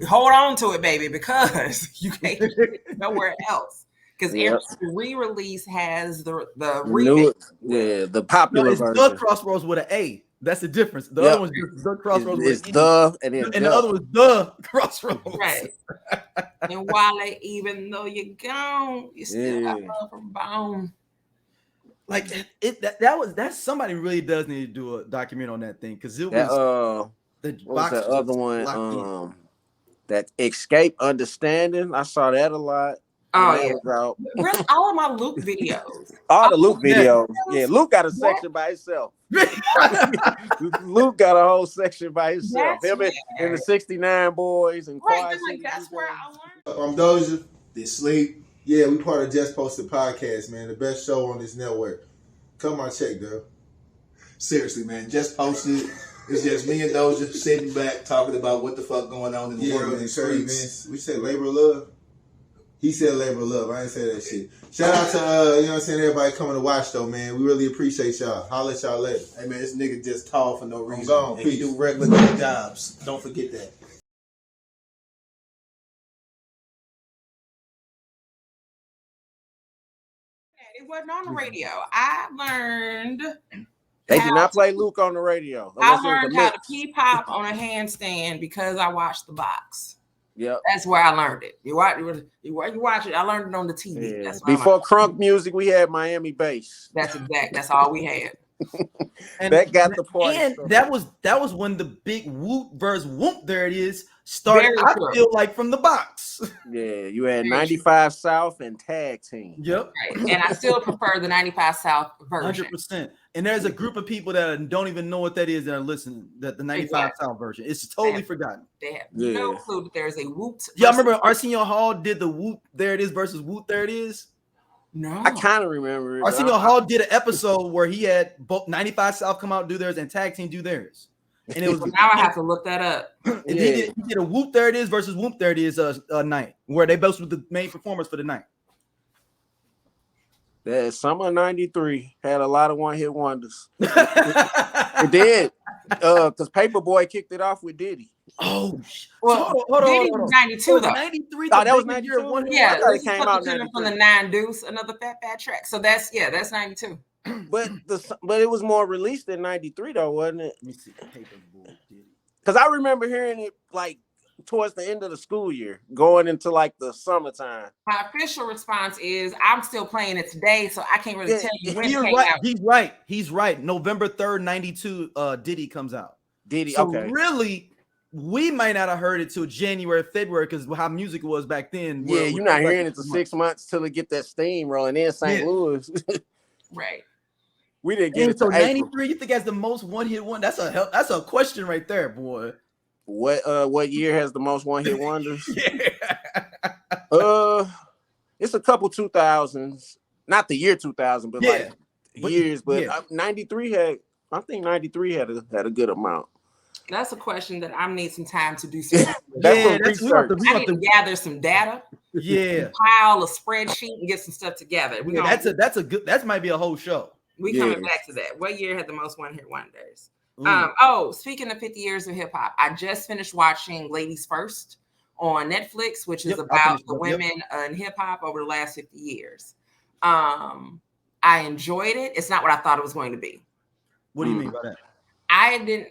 S5: hold on to it, baby, because you can't get it nowhere else. Because every re-release has the remix.
S4: The popular version.
S3: The Crossroads with an A. That's the difference. The other one's just the Crossroads with an E.
S4: And
S3: the other one's the Crossroads.
S5: Right. And Wale, even though you're gone, you still got love from Bone.
S3: Like that's somebody really does need to do a documentary on that thing, because it was
S4: what was the other one? That Escape Understanding. I saw that a lot.
S5: Oh yeah, really, all of my Luke videos.
S4: All the Luke videos. Yeah, Luke got a section by himself. Luke got a whole section by himself. Him and the 69 Boys and
S5: right. Like, that's where I learned.
S6: I'm Doja. They sleep. Yeah, we part of Just Posted Podcast, man. The best show on this network. Come on, check, though.
S7: Seriously, man. Just Posted. It's just me and Doja sitting back talking about what the fuck going on in the world and the streets.
S6: We said labor of love. He said labor of love. I ain't say that shit. Shout out to, you know what I'm saying, everybody coming to watch, though, man. We really appreciate y'all. Holla at y'all later.
S7: Hey, man, this nigga just tall for no reason.
S6: I'm gone.
S7: And he do regular jobs. Don't forget that.
S5: It wasn't on the radio. I learned...
S4: They did not play Luke on the radio.
S5: I learned how to P-pop on a handstand because I watched The Box.
S4: Yep.
S5: That's where I learned it. You watch it. I learned it on the TV.
S4: Yeah. That's before crunk music, we had Miami bass.
S5: That's exact. That's all we had.
S4: That got the point.
S3: And that was when the big whoop versus whoop, there it is, started. I feel like from The Box.
S4: Yeah, you had 95 South and Tag Team.
S3: Yep.
S5: Right. And I still prefer the 95 South version.
S3: 100%. And there's a group of people that don't even know what that is that are listening. That the 95 South version. It's totally forgotten.
S5: They have no clue that there's a whoop.
S3: Y'all remember Arsenio Hall did the whoop there it is versus whoop there it is?
S5: No.
S4: I kind of remember it.
S3: Arsenio Hall did an episode where he had both 95 South come out and do theirs and Tag Team do theirs. And it was
S5: now I have to look that up.
S3: And he did a whoop there it is versus whoop there it is a night where they both were the main performers for the night.
S4: That summer '93 had a lot of one-hit wonders. It did, because Paperboy kicked it off with Diddy.
S3: Oh,
S5: well, hold
S3: on.
S5: Diddy was 92 though.
S3: 93.
S4: Oh, that was 92.
S5: Yeah,
S4: it came out
S5: from the 9 Deuce, another fat track. So that's 92.
S4: But it was more released in '93 though, wasn't it? Let me see. Paperboy Diddy. Because I remember hearing it like towards the end of the school year, going into like the summertime.
S5: My official response is I'm still playing it today, so I can't really tell you when it came out.
S3: He's right. November 3rd, 92, Diddy comes out.
S4: So
S3: really, we might not have heard it till January, February, because how music was back then.
S4: Yeah, you're not hearing it for 6 months till it get that steam rolling in St. Louis.
S5: Right.
S4: We didn't get it.
S3: So 93, you think that's the most one-hit one? That's a question right there, boy.
S4: What year has the most one-hit wonders?
S3: Yeah.
S4: It's a couple 2000s, not the year 2000, but years. But 93 had, I think 93 had a good amount.
S5: That's a question that I need some time to do. Some
S4: I
S5: need to gather some data.
S3: Yeah,
S5: compile a spreadsheet and get some stuff together.
S3: That's a good. That might be a whole show.
S5: We coming back to that. What year had the most one-hit wonders? Speaking of 50 years of hip hop, I just finished watching Ladies First on Netflix, which is about the women in hip hop over the last 50 years. I enjoyed it. It's not what I thought it was going to be.
S3: What do you mean by that?
S5: I didn't.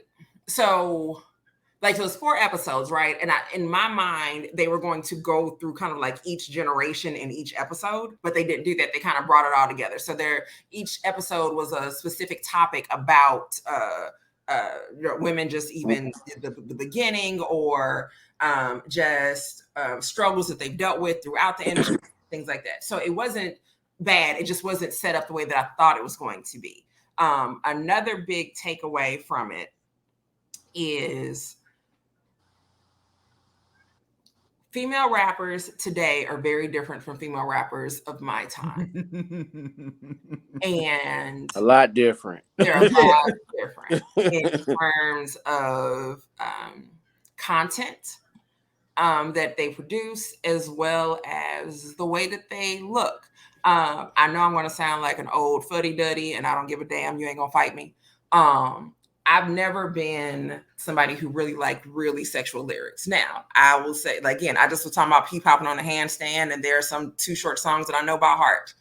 S5: So, like, it was 4 episodes, right? And in my mind, they were going to go through kind of like each generation in each episode, but they didn't do that. They kind of brought it all together. So each episode was a specific topic about women, just even the beginning, or just struggles that they've dealt with throughout the industry, things like that. So it wasn't bad. It just wasn't set up the way that I thought it was going to be. Another big takeaway from it is female rappers today are very different from female rappers of my time. And
S4: a lot different.
S5: they're a lot different in terms of content that they produce, as well as the way that they look. I know I'm going to sound like an old fuddy-duddy, and I don't give a damn. You ain't going to fight me. I've never been somebody who really liked really sexual lyrics. Now, I will say, like, again, I just was talking about pee-popping on a handstand, and there are some 2 short songs that I know by heart.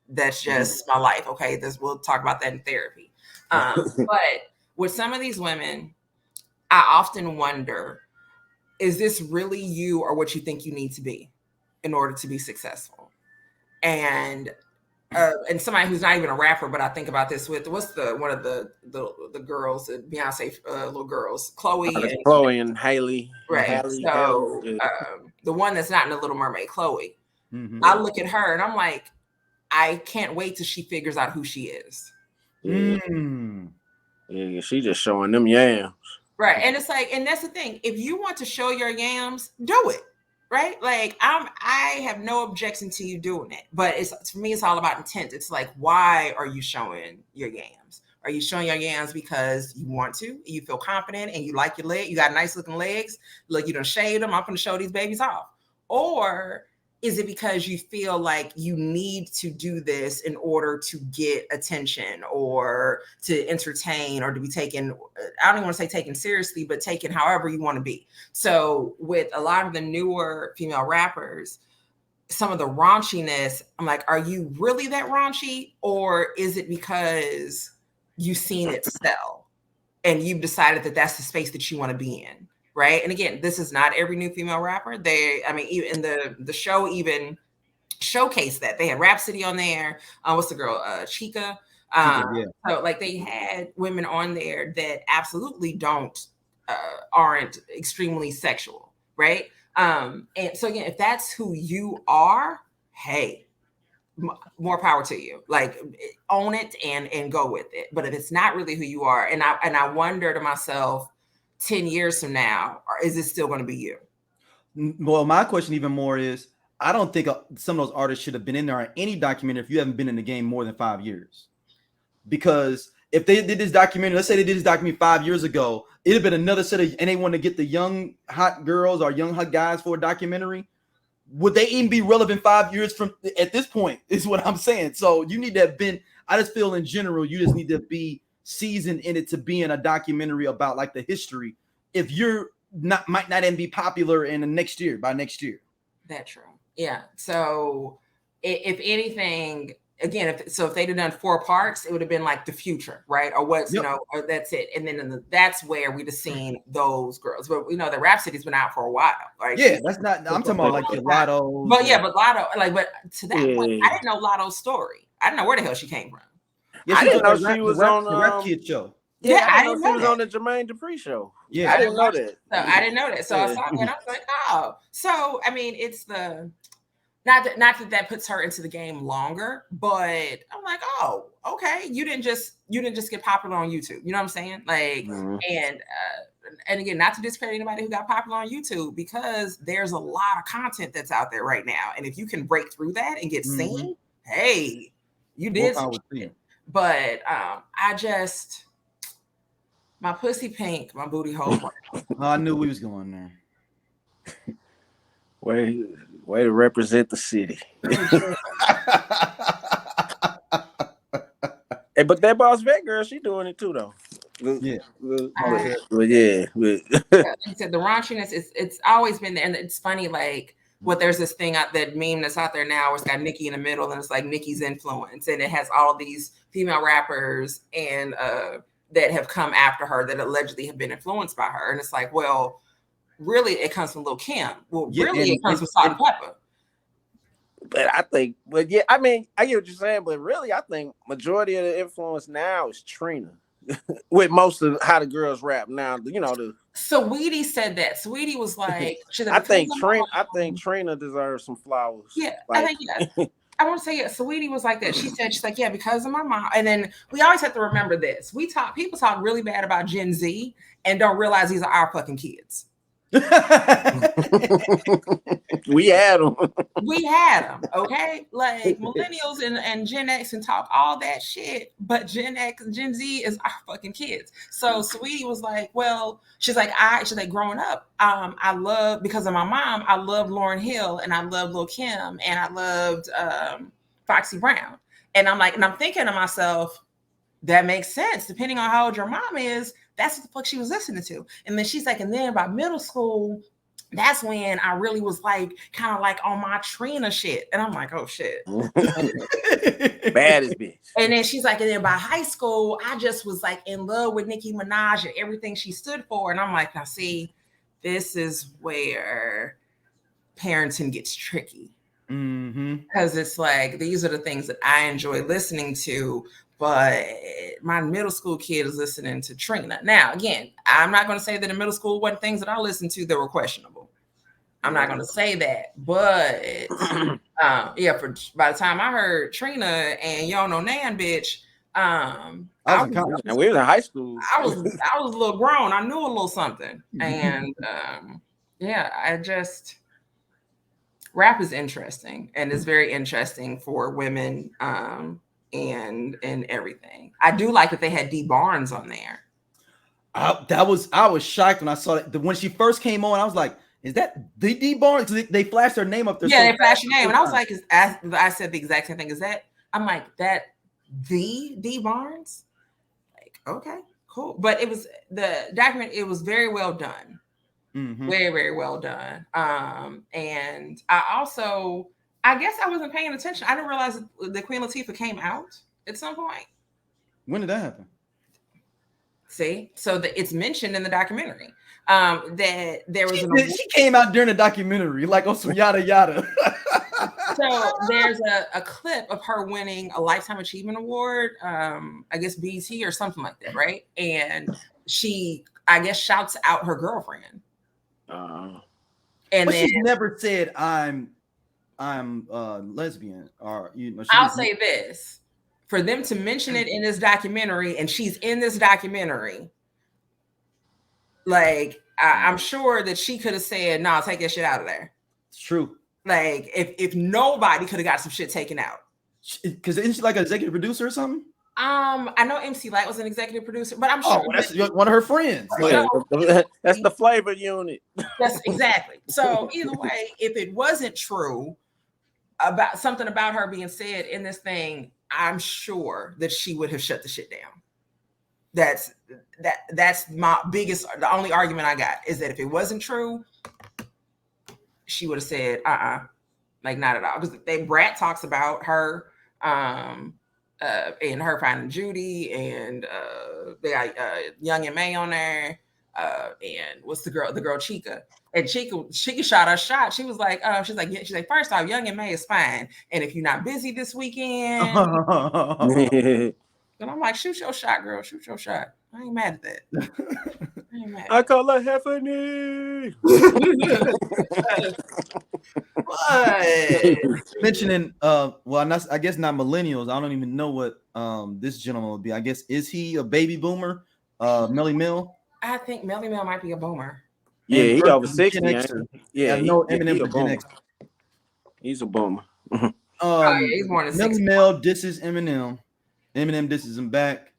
S5: That's just my life. Okay, we'll talk about that in therapy. But with some of these women, I often wonder, is this really you or what you think you need to be in order to be successful? And somebody who's not even a rapper, but I think about this with one of the girls, Beyonce little girls,
S4: Chloe and Hailey.
S5: Right.
S4: Hailey,
S5: so the one that's not in the Little Mermaid, Chloe. I look at her and I'm like, I can't wait till she figures out who she is.
S4: Yeah, she just showing them yams.
S5: Right. And it's like, and that's the thing. If you want to show your yams, do it. Right. Like I have no objection to you doing it. But for me, it's all about intent. It's like, why are you showing your yams? Are you showing your yams because you want to, you feel confident, and you like your leg? You got nice looking legs. Look, you done shaved them. I'm going to show these babies off. Or is it because you feel like you need to do this in order to get attention or to entertain or to be taken, I don't even want to say taken seriously, but taken however you want to be? So with a lot of the newer female rappers, some of the raunchiness, I'm like, are you really that raunchy? Or is it because you've seen it sell and you've decided that that's the space that you want to be in? Right. And again, this is not every new female rapper. Even the show even showcased that. They had Rhapsody on there. What's the girl? Chica. So like they had women on there that absolutely aren't extremely sexual. Right. And so again, if that's who you are, hey, more power to you. Like, own it and go with it. But if it's not really who you are, and I wonder to myself, 10 years from now, or is it still going to be you?
S3: Well, my question even more is, I don't think some of those artists should have been in there in any documentary if you haven't been in the game more than 5 years. Because if they did this documentary, let's say they did this documentary 5 years ago, it'd have been another set of, and they want to get the young hot girls or young hot guys for a documentary. Would they even be relevant 5 years from at this point? Is what I'm saying. So you need to have been. I just feel in general, you just need to be seasoned in it to be in a documentary about like the history. If you're might not even be popular in the next year by next year.
S5: That's true. Yeah. So if anything, again, if they'd have done 4 parts, it would have been like the future, right? Or what's or that's it. And then that's where we'd have seen those girls. But the Rhapsody's been out for a while, right?
S3: Yeah, that's not. I'm talking about like the Lotto.
S5: But Lotto, but to that point, I didn't know Lotto's story. I didn't know where the hell she came from.
S3: Yeah,
S4: I didn't know she was on
S3: the Rap Kid show.
S5: Yeah,
S4: I didn't know she was on the Jermaine Dupri show.
S3: Yeah,
S4: I didn't know that.
S5: So I didn't know that. So I saw it and I was like, oh. So I mean, it's the not that puts her into the game longer, but I'm like, oh, okay. You didn't just get popular on YouTube. You know what I'm saying? Like, and again, not to discredit anybody who got popular on YouTube, because there's a lot of content that's out there right now, and if you can break through that and get seen, hey, you did. But my pussy pink, my booty hole.
S3: I knew we was going there.
S4: Way to represent the city. Hey, but that Boss Vet girl, she doing it too, though.
S3: Yeah.
S5: He said the raunchiness it's always been there, and it's funny. Like, there's this thing that meme that's out there now, where it's got Nicki in the middle, and it's like Nicki's influence, and it has all these female rappers and that have come after her that allegedly have been influenced by her, and it's like, well, really, it comes from Lil Kim. Well, really, it comes from Salt and Pepper.
S4: But I think, I mean, I get what you're saying, but really, I think majority of the influence now is Trina, with most of how the girls rap now.
S5: Saweetie said that. Saweetie was like,
S4: I think Trina deserves some flowers.
S5: Yeah, like, I think I want to say, Saweetie was like that. She's like, yeah, because of my mom. And then we always have to remember this. People talk really bad about Gen Z and don't realize these are our fucking kids.
S4: We had them.
S5: We had them, okay? Like millennials and Gen X and talk all that shit, but Gen Z is our fucking kids. So Sweetie was like, well, she's like, growing up, I love, because of my mom, I loved Lauryn Hill and I loved Lil' Kim and I loved Foxy Brown. And I'm like, and I'm thinking to myself, that makes sense. Depending on how old your mom is, that's what the fuck she was listening to. And then she's like, and then by middle school, that's when I really was like, kind of like on my Trina shit. And I'm like, oh shit.
S4: Baddest bitch.
S5: And then she's like, and then by high school, I just was like in love with Nicki Minaj and everything she stood for. And I'm like, now see, this is where parenting gets tricky. Because it's like, these are the things that I enjoy listening to, but my middle school kid is listening to Trina. Now, again, I'm not going to say that in middle school wasn't things that I listened to that were questionable. I'm not going to say that, but yeah, by the time I heard Trina and Yo No Nan bitch,
S4: and we was in high school.
S5: I was a little grown. I knew a little something, and yeah, I just. Rap is interesting, and it's very interesting for women, and everything. I do like that they had D Barnes on there.
S3: I was shocked when I saw that. When she first came on, I was like, "Is that the D Barnes?" They flashed her name up there.
S5: Yeah, they flashed your name, and I was like, I said the exact same thing. Is that? I'm like, that the D Barnes? Like, okay, cool. But it was the document. It was very well done. Very, very well done. And I guess I wasn't paying attention. I didn't realize that Queen Latifah came out at some point.
S3: When did that happen?
S5: See, so it's mentioned in the documentary that there was
S3: she came out during the documentary, like on some yada yada.
S5: So there's a clip of her winning a Lifetime Achievement Award, I guess BET or something like that, right? And she, I guess, shouts out her girlfriend.
S3: And but then, she's never said I'm lesbian, or
S5: I'll say this: for them to mention it in this documentary, and she's in this documentary, like I'm sure that she could have said, "No, take that shit out of there."
S3: It's true.
S5: Like if nobody could have got some shit taken out,
S3: because isn't she like an executive producer or something?
S5: I know MC Light was an executive producer, but I'm sure
S3: that's one of her friends.
S4: That's the flavor unit.
S5: That's exactly. So either way, if it wasn't true about something about her being said in this thing, I'm sure that she would have shut the shit down. That's my biggest. The only argument I got is that if it wasn't true, she would have said, like not at all. Because Brat talks about her. And her finding Judy, and they got Young and May on there, and what's the girl Chica, and Chica shot her shot. She was like, she's like, first off, Young and May is fine, and if you're not busy this weekend, and I'm like, shoot your shot, girl, shoot your shot. I ain't mad at that.
S4: I call her Heffany.
S3: Mentioning I guess not millennials. I don't even know what this gentleman would be. I guess, is he a baby boomer? Melly Mill?
S5: I think Melly Mill might be a boomer.
S4: Yeah, he's over 60.
S3: Yeah, no Eminem for Gen X.
S4: He's a boomer.
S5: He's born in 60.
S3: Melly Mill disses Eminem. Eminem disses him back.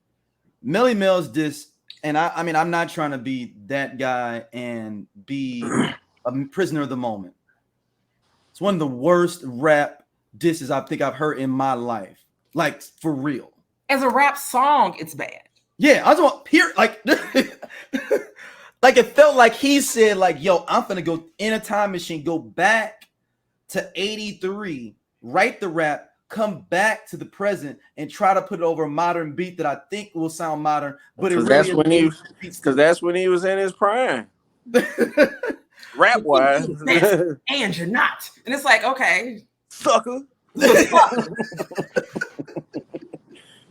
S3: Melly Mill's diss, and I mean, I'm not trying to be that guy and be a prisoner of the moment. It's one of the worst rap disses I think I've heard in my life. Like, for real.
S5: As a rap song, it's bad.
S3: Yeah, I just want like like it felt like he said, like, yo, I'm gonna go in a time machine, go back to 83, write the rap, come back to the present, and try to put it over a modern beat that I think will sound modern. But it really
S4: that's when he was in his prime. Rap wise.
S5: And you're not. And it's like, okay.
S4: Sucker.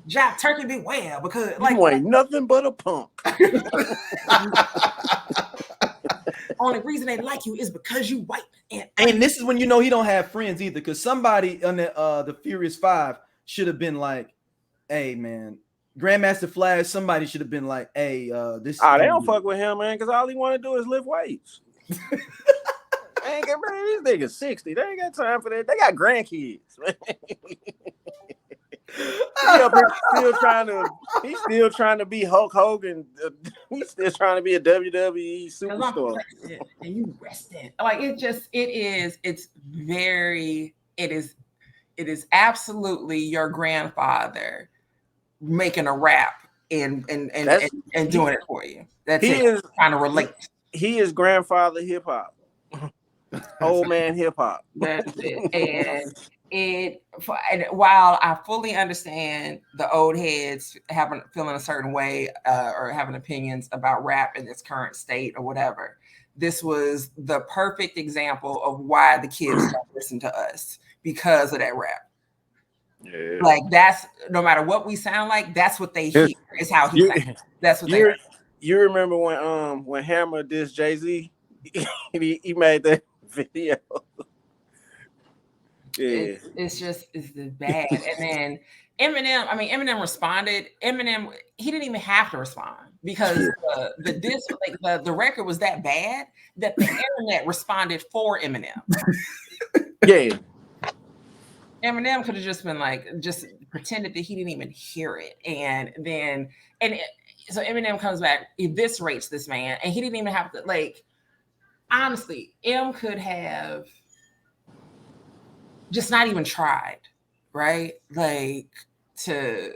S5: Jack Turkey beware, because like
S4: you ain't nothing but a punk.
S5: Only reason they like you is because you white.
S3: And this is when you know he don't have friends either, because somebody on the Furious 5 should have been like, hey man, Grandmaster Flash, somebody should have been like, hey, this
S4: they don't fuck with him, man, because all he want to do is lift weights. Man, these niggas 60. They ain't got time for that. They got grandkids. He's still trying to be Hulk Hogan. He's still trying to be a WWE superstar.
S5: And you rested. Like it is absolutely your grandfather making a rap and doing it for you. Trying to relate.
S4: He is grandfather hip hop. Old man hip hop.
S5: That's it. And while I fully understand the old heads feeling a certain way or having opinions about rap in its current state or whatever, this was the perfect example of why the kids don't listen to us because of that rap.
S4: Yeah.
S5: Like that's no matter what we sound like, that's what they hear. Is how he sounds. That's what they hear.
S4: You remember when Hammer dissed Jay-Z? he made that video. Yeah,
S5: it's bad. And then Eminem responded. Eminem, he didn't even have to respond because the record was that bad that the internet responded for Eminem.
S4: Yeah.
S5: Eminem could have just been just pretended that he didn't even hear it. So Eminem comes back, eviscerates this man, and he didn't even have to, honestly, M could have just not even tried, right? To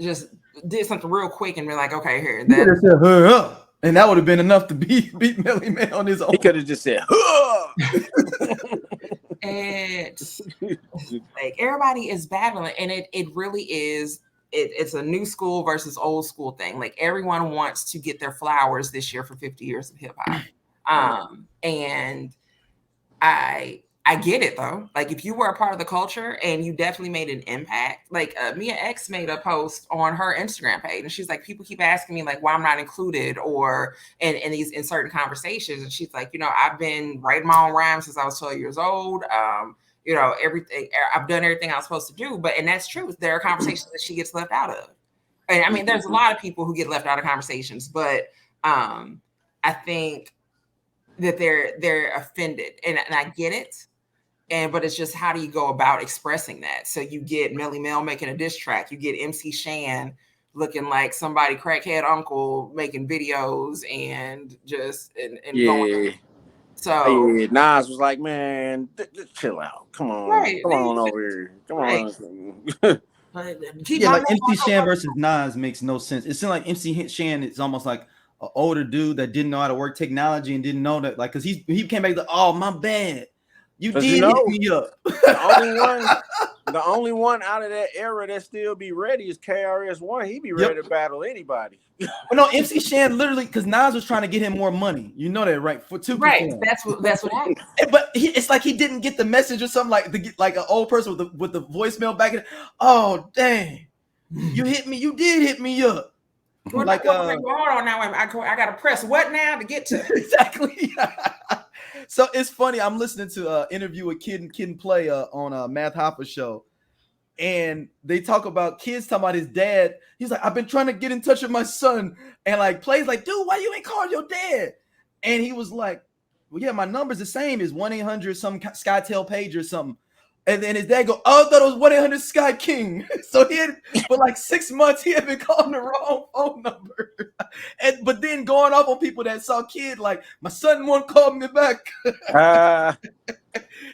S5: just did something real quick and be like, okay, here.
S3: He could have said, "Her up," and that would have been enough to beat Melly Man on his own.
S4: He could have just said, "Huh."
S5: And everybody is battling, and it really is. It's a new school versus old school thing. Like everyone wants to get their flowers this year for 50 years of hip hop. And I get it though. Like if you were a part of the culture and you definitely made an impact, Mia X made a post on her Instagram page and she's like, people keep asking me why I'm not included or in certain conversations. And she's like, I've been writing my own rhymes since I was 12 years old. Everything, I've done everything I was supposed to do, and that's true. There are conversations that she gets left out of. And there's a lot of people who get left out of conversations, but I think that they're offended and I get it. But it's just, how do you go about expressing that? So you get Melly Mel making a diss track. You get MC Shan looking like somebody crackhead uncle making videos and going. So
S4: Nas was like, man, chill out. Come on, come on over here. Come on.
S3: MC Shan versus Nas makes no sense. It seems like MC Shan is almost like an older dude that didn't know how to work technology and didn't know that, because he came back oh, my bad. You did hit me up.
S4: The only one out of that era that still be ready is KRS-One. He be ready to battle anybody.
S3: Well, no, MC Shan literally, because Nas was trying to get him more money. You know that, right?
S5: Right. That's what happened.
S3: But it's like he didn't get the message or something, like an old person with the voicemail back in. Oh dang, you hit me. You did hit me up.
S5: Hold on now. I gotta press what now to get to
S3: exactly. So it's funny. I'm listening to an interview with Kid and Play on a Math Hoffa show, and they talk about kids talking about his dad. He's like, I've been trying to get in touch with my son, and Play's like, dude, why you ain't called your dad? And he was like, well, yeah, my number's the same as 1-800 some SkyTel page or something. And then his dad go, oh, I thought it was 1-800 Sky King. So he had, for 6 months, he had been calling the wrong phone number. But then going off on people that saw Kid, my son won't call me back.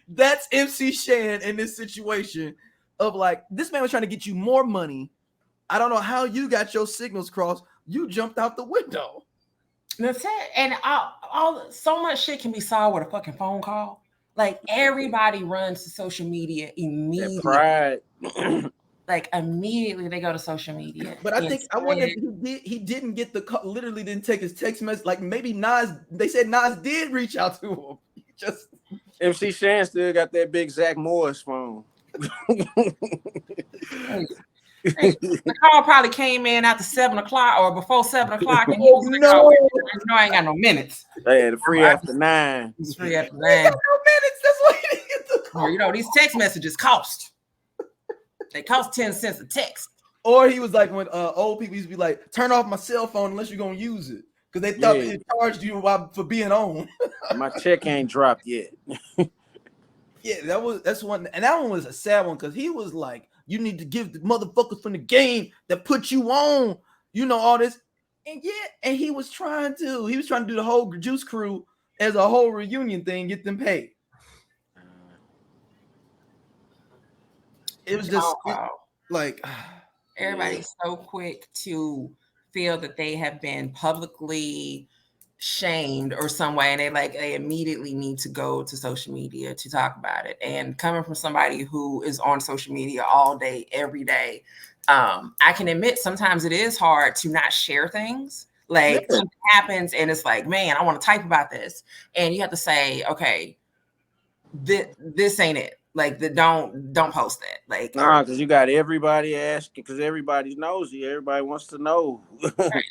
S3: That's MC Shan in this situation of this man was trying to get you more money. I don't know how you got your signals crossed. You jumped out the window.
S5: That's it. And so much shit can be solved with a fucking phone call. Everybody runs to social media immediately.
S4: Pride.
S5: Immediately they go to social media.
S3: But I wonder if he didn't get the call, literally didn't take his text message. Maybe Nas, they said Nas did reach out to him. Just
S4: MC Shan still got that big Zach Morris phone.
S5: The call probably came in after 7 o'clock or before 7 o'clock. And he was I ain't got no minutes.
S4: They had a free after 9.
S5: It's free after 9.
S3: No minutes. That's why he didn't get the call.
S5: These text messages cost. They cost 10 cents a text.
S3: Or he was when old people used to be turn off my cell phone unless you're gonna use it. because they thought they charged you for being on.
S4: My check ain't dropped yet.
S3: Yeah, that's one, and that one was a sad one because he was like, "You need to give the motherfuckers from the game that put you on, all this." And he was trying to do the whole Juice Crew as a whole reunion thing, get them paid. It was just like
S5: everybody's so quick to feel that they have been publicly shamed or some way, and they immediately need to go to social media to talk about it. And coming from somebody who is on social media all day, every day, I can admit sometimes it is hard to not share things. Something happens and it's like, man, I want to type about this, and you have to say, okay, this ain't it. Don't post that.
S4: Nah, because you got everybody asking, because everybody's nosy. Everybody wants to know.
S5: Right.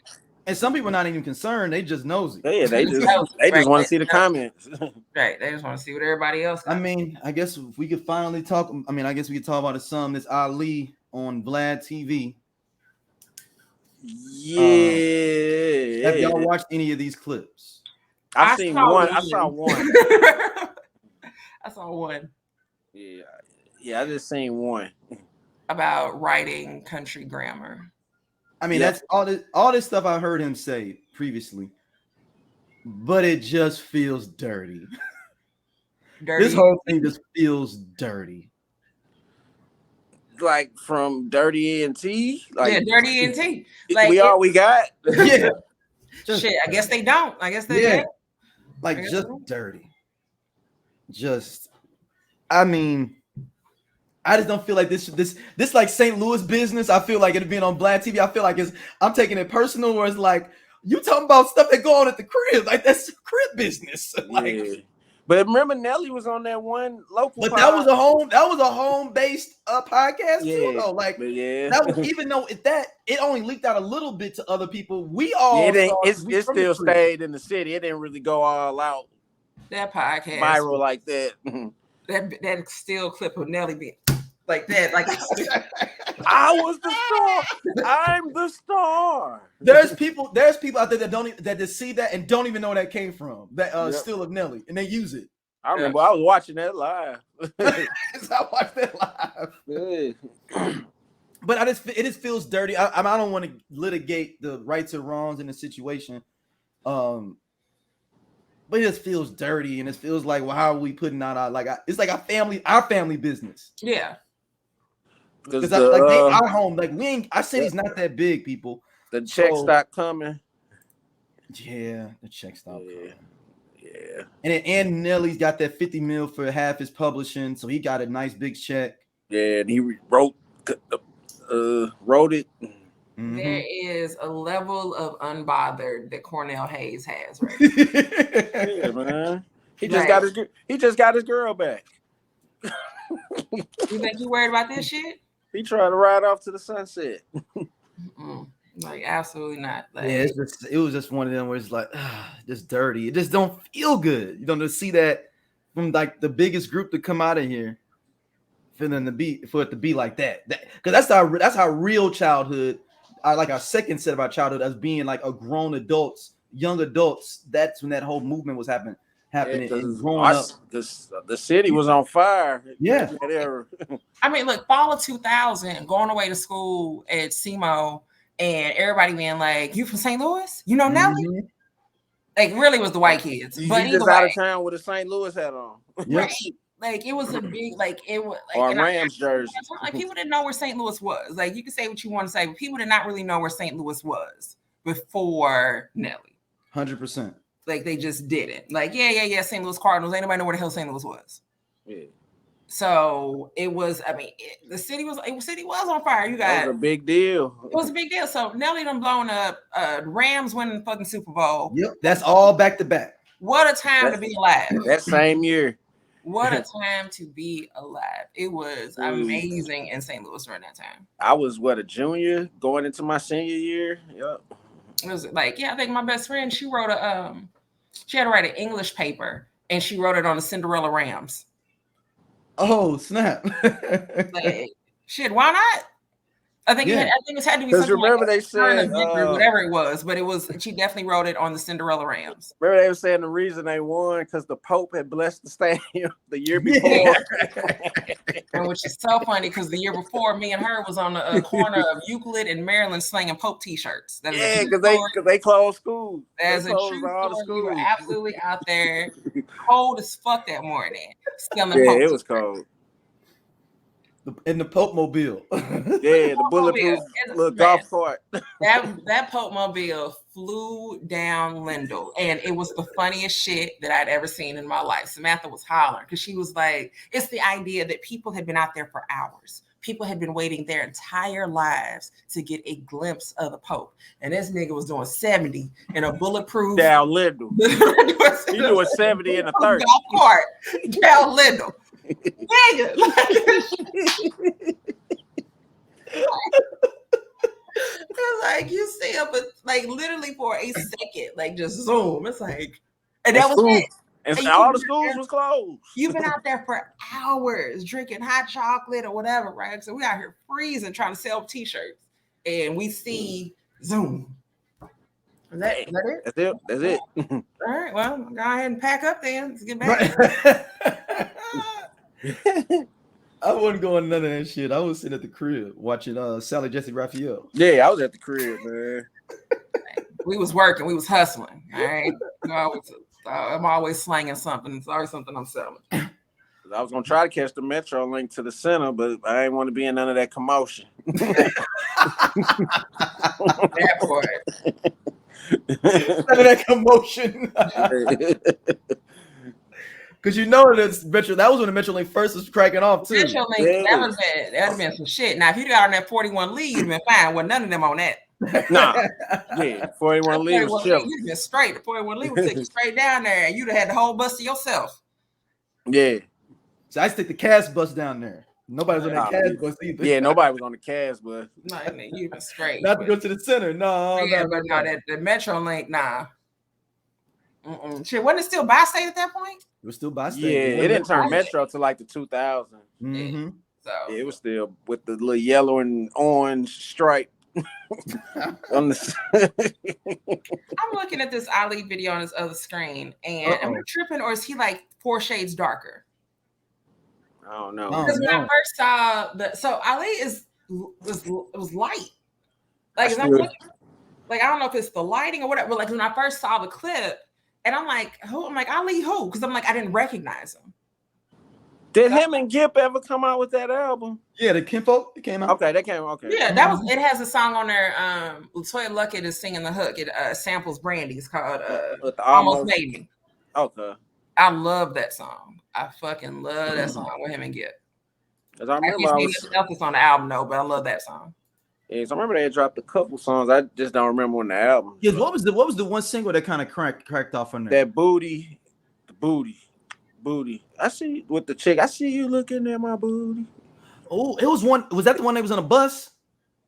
S3: And some people are not even concerned; they just nosy.
S4: Yeah, they just want to see the comments.
S5: Right, they just want to see what everybody else got.
S3: I mean, I guess if we could finally talk. I mean, I guess we could talk about this Ali on VladTv.
S4: Yeah.
S3: Have y'all watched any of these clips?
S4: I've seen one. I saw one.
S5: I saw one.
S4: Yeah, I just seen one
S5: about writing country grammar.
S3: I mean, that's all this stuff I heard him say previously, but it just feels dirty. This whole thing just feels dirty.
S4: Like from Dirty ENT?
S5: Dirty ENT.
S4: We all we got?
S3: Yeah.
S5: Shit, I guess they don't. I guess they don't.
S3: Just dirty. I mean, I just don't feel like this like St. Louis business. I feel like it being on VladTv. I feel like I'm taking it personal, where it's like you talking about stuff that go on at the crib, like that's crib business.
S4: But remember, Nelly was on that one local.
S3: But that was a home based podcast too, though. That was, even though it only leaked out a little bit to other people. We all
S4: it still stayed in the city. It didn't really go all out.
S5: That podcast
S4: viral like that.
S5: That still clip of Nelly being like that,
S4: I was the star. I'm the star.
S3: There's people out there that just see that and don't even know where that came from. That still of Nelly, and they use it.
S4: I remember I was watching that live.
S3: I watched that live. But it just feels dirty. I don't want to litigate the rights or wrongs in the situation. But it just feels dirty, and it feels like, well, how are we putting out it's like our family business.
S5: Yeah.
S3: Because our home, our city's not that big, people.
S4: The check stopped coming.
S3: Yeah, the check stopped coming.
S4: Yeah.
S3: And Nelly's got that 50 mil for half his publishing, so he got a nice big check.
S4: Yeah, and he wrote it.
S5: Mm-hmm. There is a level of unbothered that Cornell Hayes has right now.
S4: Yeah, man. He just got his girl back.
S5: You think you worried about this shit?
S4: He tried to ride off to the sunset.
S5: Absolutely not.
S3: It was just one of them where it's like, just dirty. It just don't feel good. You don't see that from the biggest group to come out of here, for it to be like that. Because that's our real childhood. Our second set of our childhood as being like a grown adults, young adults. That's when that whole movement was happening. And growing up.
S4: The city was on fire.
S3: Yeah.
S5: I mean, look, fall of 2000, going away to school at SEMO, and everybody being like, "You from St. Louis? You know Nelly?" Mm-hmm. Really was the white kids.
S4: But he just out of town with a St. Louis hat on.
S5: Right. It was a big, it was
S4: or Rams jersey.
S5: People didn't know where St. Louis was. You can say what you want to say, but people did not really know where St. Louis was before Nelly.
S3: 100%.
S5: They just didn't. Yeah, St. Louis Cardinals. Ain't nobody know where the hell St. Louis was.
S4: Yeah.
S5: So it was. I mean, the city was on fire. You guys.
S4: It was a big deal.
S5: It was a big deal. So Nelly done blown up. Rams winning the fucking Super Bowl.
S3: Yep, that's all back to back.
S5: What a time to be alive.
S4: That same year.
S5: What a time to be alive. It was amazing in St. Louis during that time.
S4: I was a junior going into my senior year. Yep.
S5: It was I think my best friend, she wrote she had to write an English paper, and she wrote it on the Cinderella Rams.
S3: Oh, snap.
S5: Shit, why not? I think
S3: Yeah.
S5: I think it had to be
S4: Because
S5: something
S4: remember
S5: like
S4: they said,
S5: whatever it was, but she definitely wrote it on the Cinderella Rams.
S4: remember they were saying the reason they won because the Pope had blessed the stadium the year before.
S5: And which is so funny because the year before, me and her was on the corner of Euclid and Maryland slinging Pope T-shirts. That is
S4: Yeah,
S5: a true
S4: because
S5: story.
S4: they closed school.
S5: That's a true story. We were absolutely out there, cold as fuck that morning, stealing Pope.
S4: Yeah, it was cold.
S3: In the Pope Mobile.
S4: Yeah, the bulletproof little golf cart.
S5: That Pope Mobile flew down Lindell, and it was the funniest shit that I'd ever seen in my life. Samantha was hollering because she was like, it's the idea that people had been out there for hours. People had been waiting their entire lives to get a glimpse of the Pope. And this nigga was doing 70 in a bulletproof
S4: down Lindell. He doing 70 in a 30.
S5: Golf cart down Lindell. Nigga. It's like you see up, like literally for a second, like just zoom. It's like, and that was it.
S4: And all the schools was closed.
S5: You've been out there for hours drinking hot chocolate or whatever, right? So we out here freezing trying to sell T-shirts, and we see zoom. Is that it?
S4: That's it.
S5: All right, well, go ahead and pack up then. Let's get back.
S3: I wasn't going none of that shit. I was sitting at the crib watching Sally Jesse Raphael.
S4: Yeah, I was at the crib, man.
S5: We was working, we was hustling. All right. I'm always slanging something. It's always something I'm selling.
S4: I was gonna try to catch the Metro link to the center, but I didn't want to be in none of that commotion.
S5: That part.
S3: None of that commotion. Because you know that Metro, that was when the Metro Link first was cracking off too.
S5: Metro Link, that'd have been some shit. Now, if you got on that 41 lead, you'd been fine. Well, none of them on that.
S4: Nah, yeah, 41 lead was chill.
S5: You'd been straight. The 41 lead would take you straight down there, and you'd have had the whole bus to yourself.
S3: Yeah. So I used to take the Cass bus down there. Nobody was on that Cass bus either.
S4: Yeah, nobody was on the Cass bus.
S5: No, you'd been straight.
S3: Not to go to the center. No,
S5: the Metro Link, nah. Shit, wasn't it still bi-state at that point?
S3: It was still bi-state.
S4: Yeah, it didn't turn Metro to like the 2000s.
S3: Mm-hmm.
S5: So
S4: yeah, it was still with the little yellow and orange stripe. On the
S5: I'm looking at this Ali video on his other screen, and am I tripping, or is he like 4 shades darker?
S4: I don't know.
S5: Because when I first saw Ali was light. Like, I'm looking, like, I don't know if it's the lighting or whatever. But like when I first saw the clip, and I'm like, who? I'm like, Ali who? Because I'm like, I didn't recognize him.
S4: Did him and Gip ever come out with that album?
S3: Yeah, the Kinfolk came out.
S4: Okay, they came out. Okay.
S5: Yeah, that was. It has a song on there. Latoya Luckett is singing the hook. It samples Brandy. It's called Almost Made Me.
S4: Okay.
S5: I love that song. I fucking love that song with him and Gip.
S4: Because I remember
S5: nothing else on the album though, but I love that song.
S4: Yeah, so I remember they had dropped a couple songs. I just don't remember when the album.
S3: Yeah, what was the one single that kind of cracked off on there?
S4: That booty. I see with the chick. I see you looking at my booty.
S3: Oh, it was one. Was that the one that was on a bus?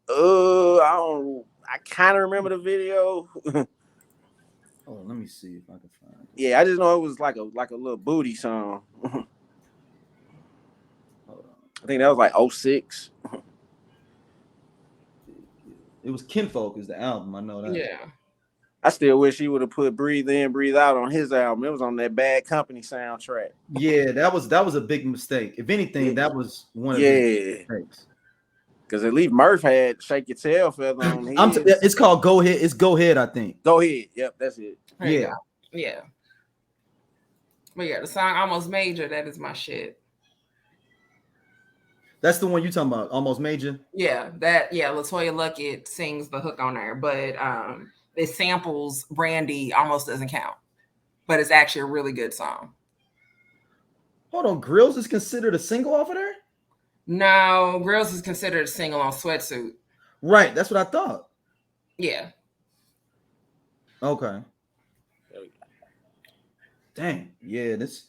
S4: I kind of remember the video.
S3: Oh, let me see if I can find it.
S4: Yeah, I just know it was like a little booty song. I think that was like 06.
S3: It was Kinfolk is the album. I know that.
S5: Yeah.
S4: I still wish he would have put Breathe In, Breathe Out on his album. It was on that Bad Company soundtrack.
S3: Yeah, that was a big mistake. If anything, that was one of the mistakes.
S4: Because at least Murph had Shake Your Tail Feather on his.
S3: It's called Go Ahead. It's Go Ahead, I think.
S4: Go Ahead. Yep, that's it.
S3: Yeah.
S5: Yeah. But yeah, the song Almost Major, that is my shit.
S3: That's the one you talking about, Almost Major?
S5: Yeah, Latoya Luckett sings the hook on there, but it samples Brandy, almost doesn't count. But it's actually a really good song.
S3: Hold on, Grills is considered a single off of there?
S5: No, Grills is considered a single on Sweatsuit.
S3: Right, that's what I thought.
S5: Yeah.
S3: Okay. Dang, yeah, this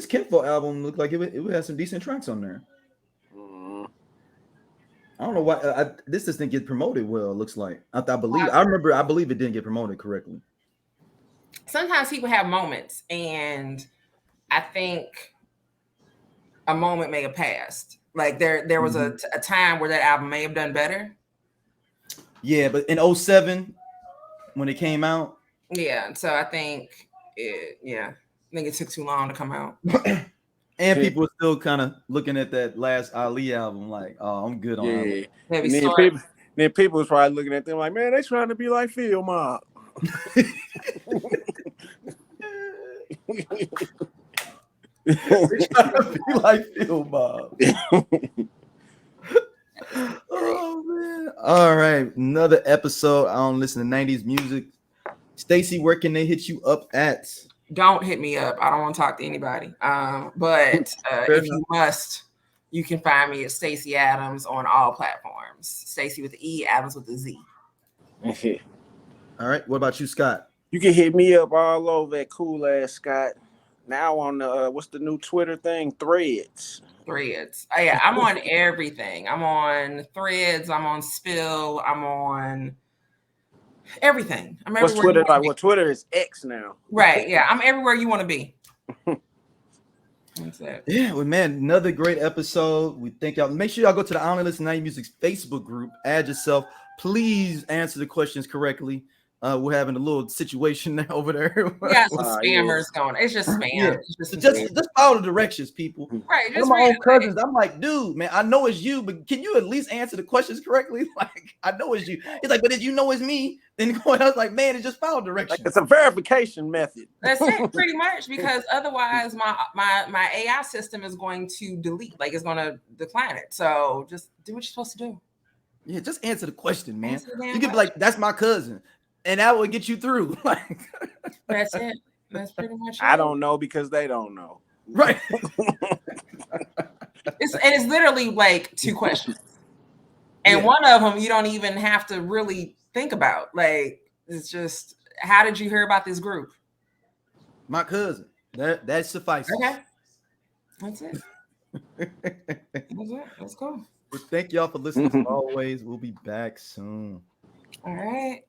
S3: Kinfolk album looked like it would have some decent tracks on there. I don't know why this just didn't get promoted well. It looks like I believe it didn't get promoted correctly.
S5: Sometimes people have moments, and I think a moment may have passed. Like there was a time where that album may have done better,
S3: Yeah, but in 07, when it came out,
S5: Yeah, so I think I think it took too long to come out.
S3: and people were still kind of looking at that last Ali album like, oh, I'm good on Ali.
S4: Yeah.
S5: Heavy
S4: And
S5: Sword.
S4: then people was probably looking at them like, man, they trying to be like Phil Mob.
S3: They trying to be like Phil Bob. Oh man! All right, another episode. I don't listen to 90s music. Stacy, where can they hit you up at?
S5: Don't hit me up. I don't want to talk to anybody. But if you must, you can find me at Stacey Adams on all platforms. Stacey with the E, Adams with the Z.
S3: All right. What about you, Scott?
S4: You can hit me up all over at Cool Ass Scott. Now on the what's the new Twitter thing? Threads.
S5: Threads. Oh, yeah, I'm on everything. I'm on Threads. I'm on Spill. I'm on everything. I'm
S4: What's
S5: everywhere.
S4: Twitter like? Well, Twitter is X now.
S5: Right. Yeah. I'm everywhere you want to be. That's it.
S3: Yeah, well, man, another great episode. We thank y'all. Make sure y'all go to the I Only Listen to 90s Music's Facebook group. Add yourself. Please answer the questions correctly. We're having a little situation over there.
S5: We got some spammers going. It's just spam.
S3: Yeah.
S5: It's
S3: just follow the directions, people.
S5: right.
S3: One of my own cousins, I'm like, dude, man, I know it's you, but can you at least answer the questions correctly? Like, I know it's you. He's like, but if you know it's me, then I was like, man, it's just follow directions.
S4: Like, it's a verification method.
S5: That's it, pretty much, because otherwise my AI system is going to delete, like it's going to decline it. So just do what you're supposed to do.
S3: Yeah, just answer the question, man.
S5: You
S3: could be like, that's my cousin. And that will get you through. Like,
S5: that's it. That's pretty much it.
S4: I don't know because they don't know.
S3: Right.
S5: It's literally like 2 questions. And one of them you don't even have to really think about. Like, it's just, how did you hear about this group?
S3: My cousin. That suffices.
S5: Okay. That's it. That's it. Let's go.
S3: Well, thank y'all for listening as always. We'll be back soon.
S5: All right.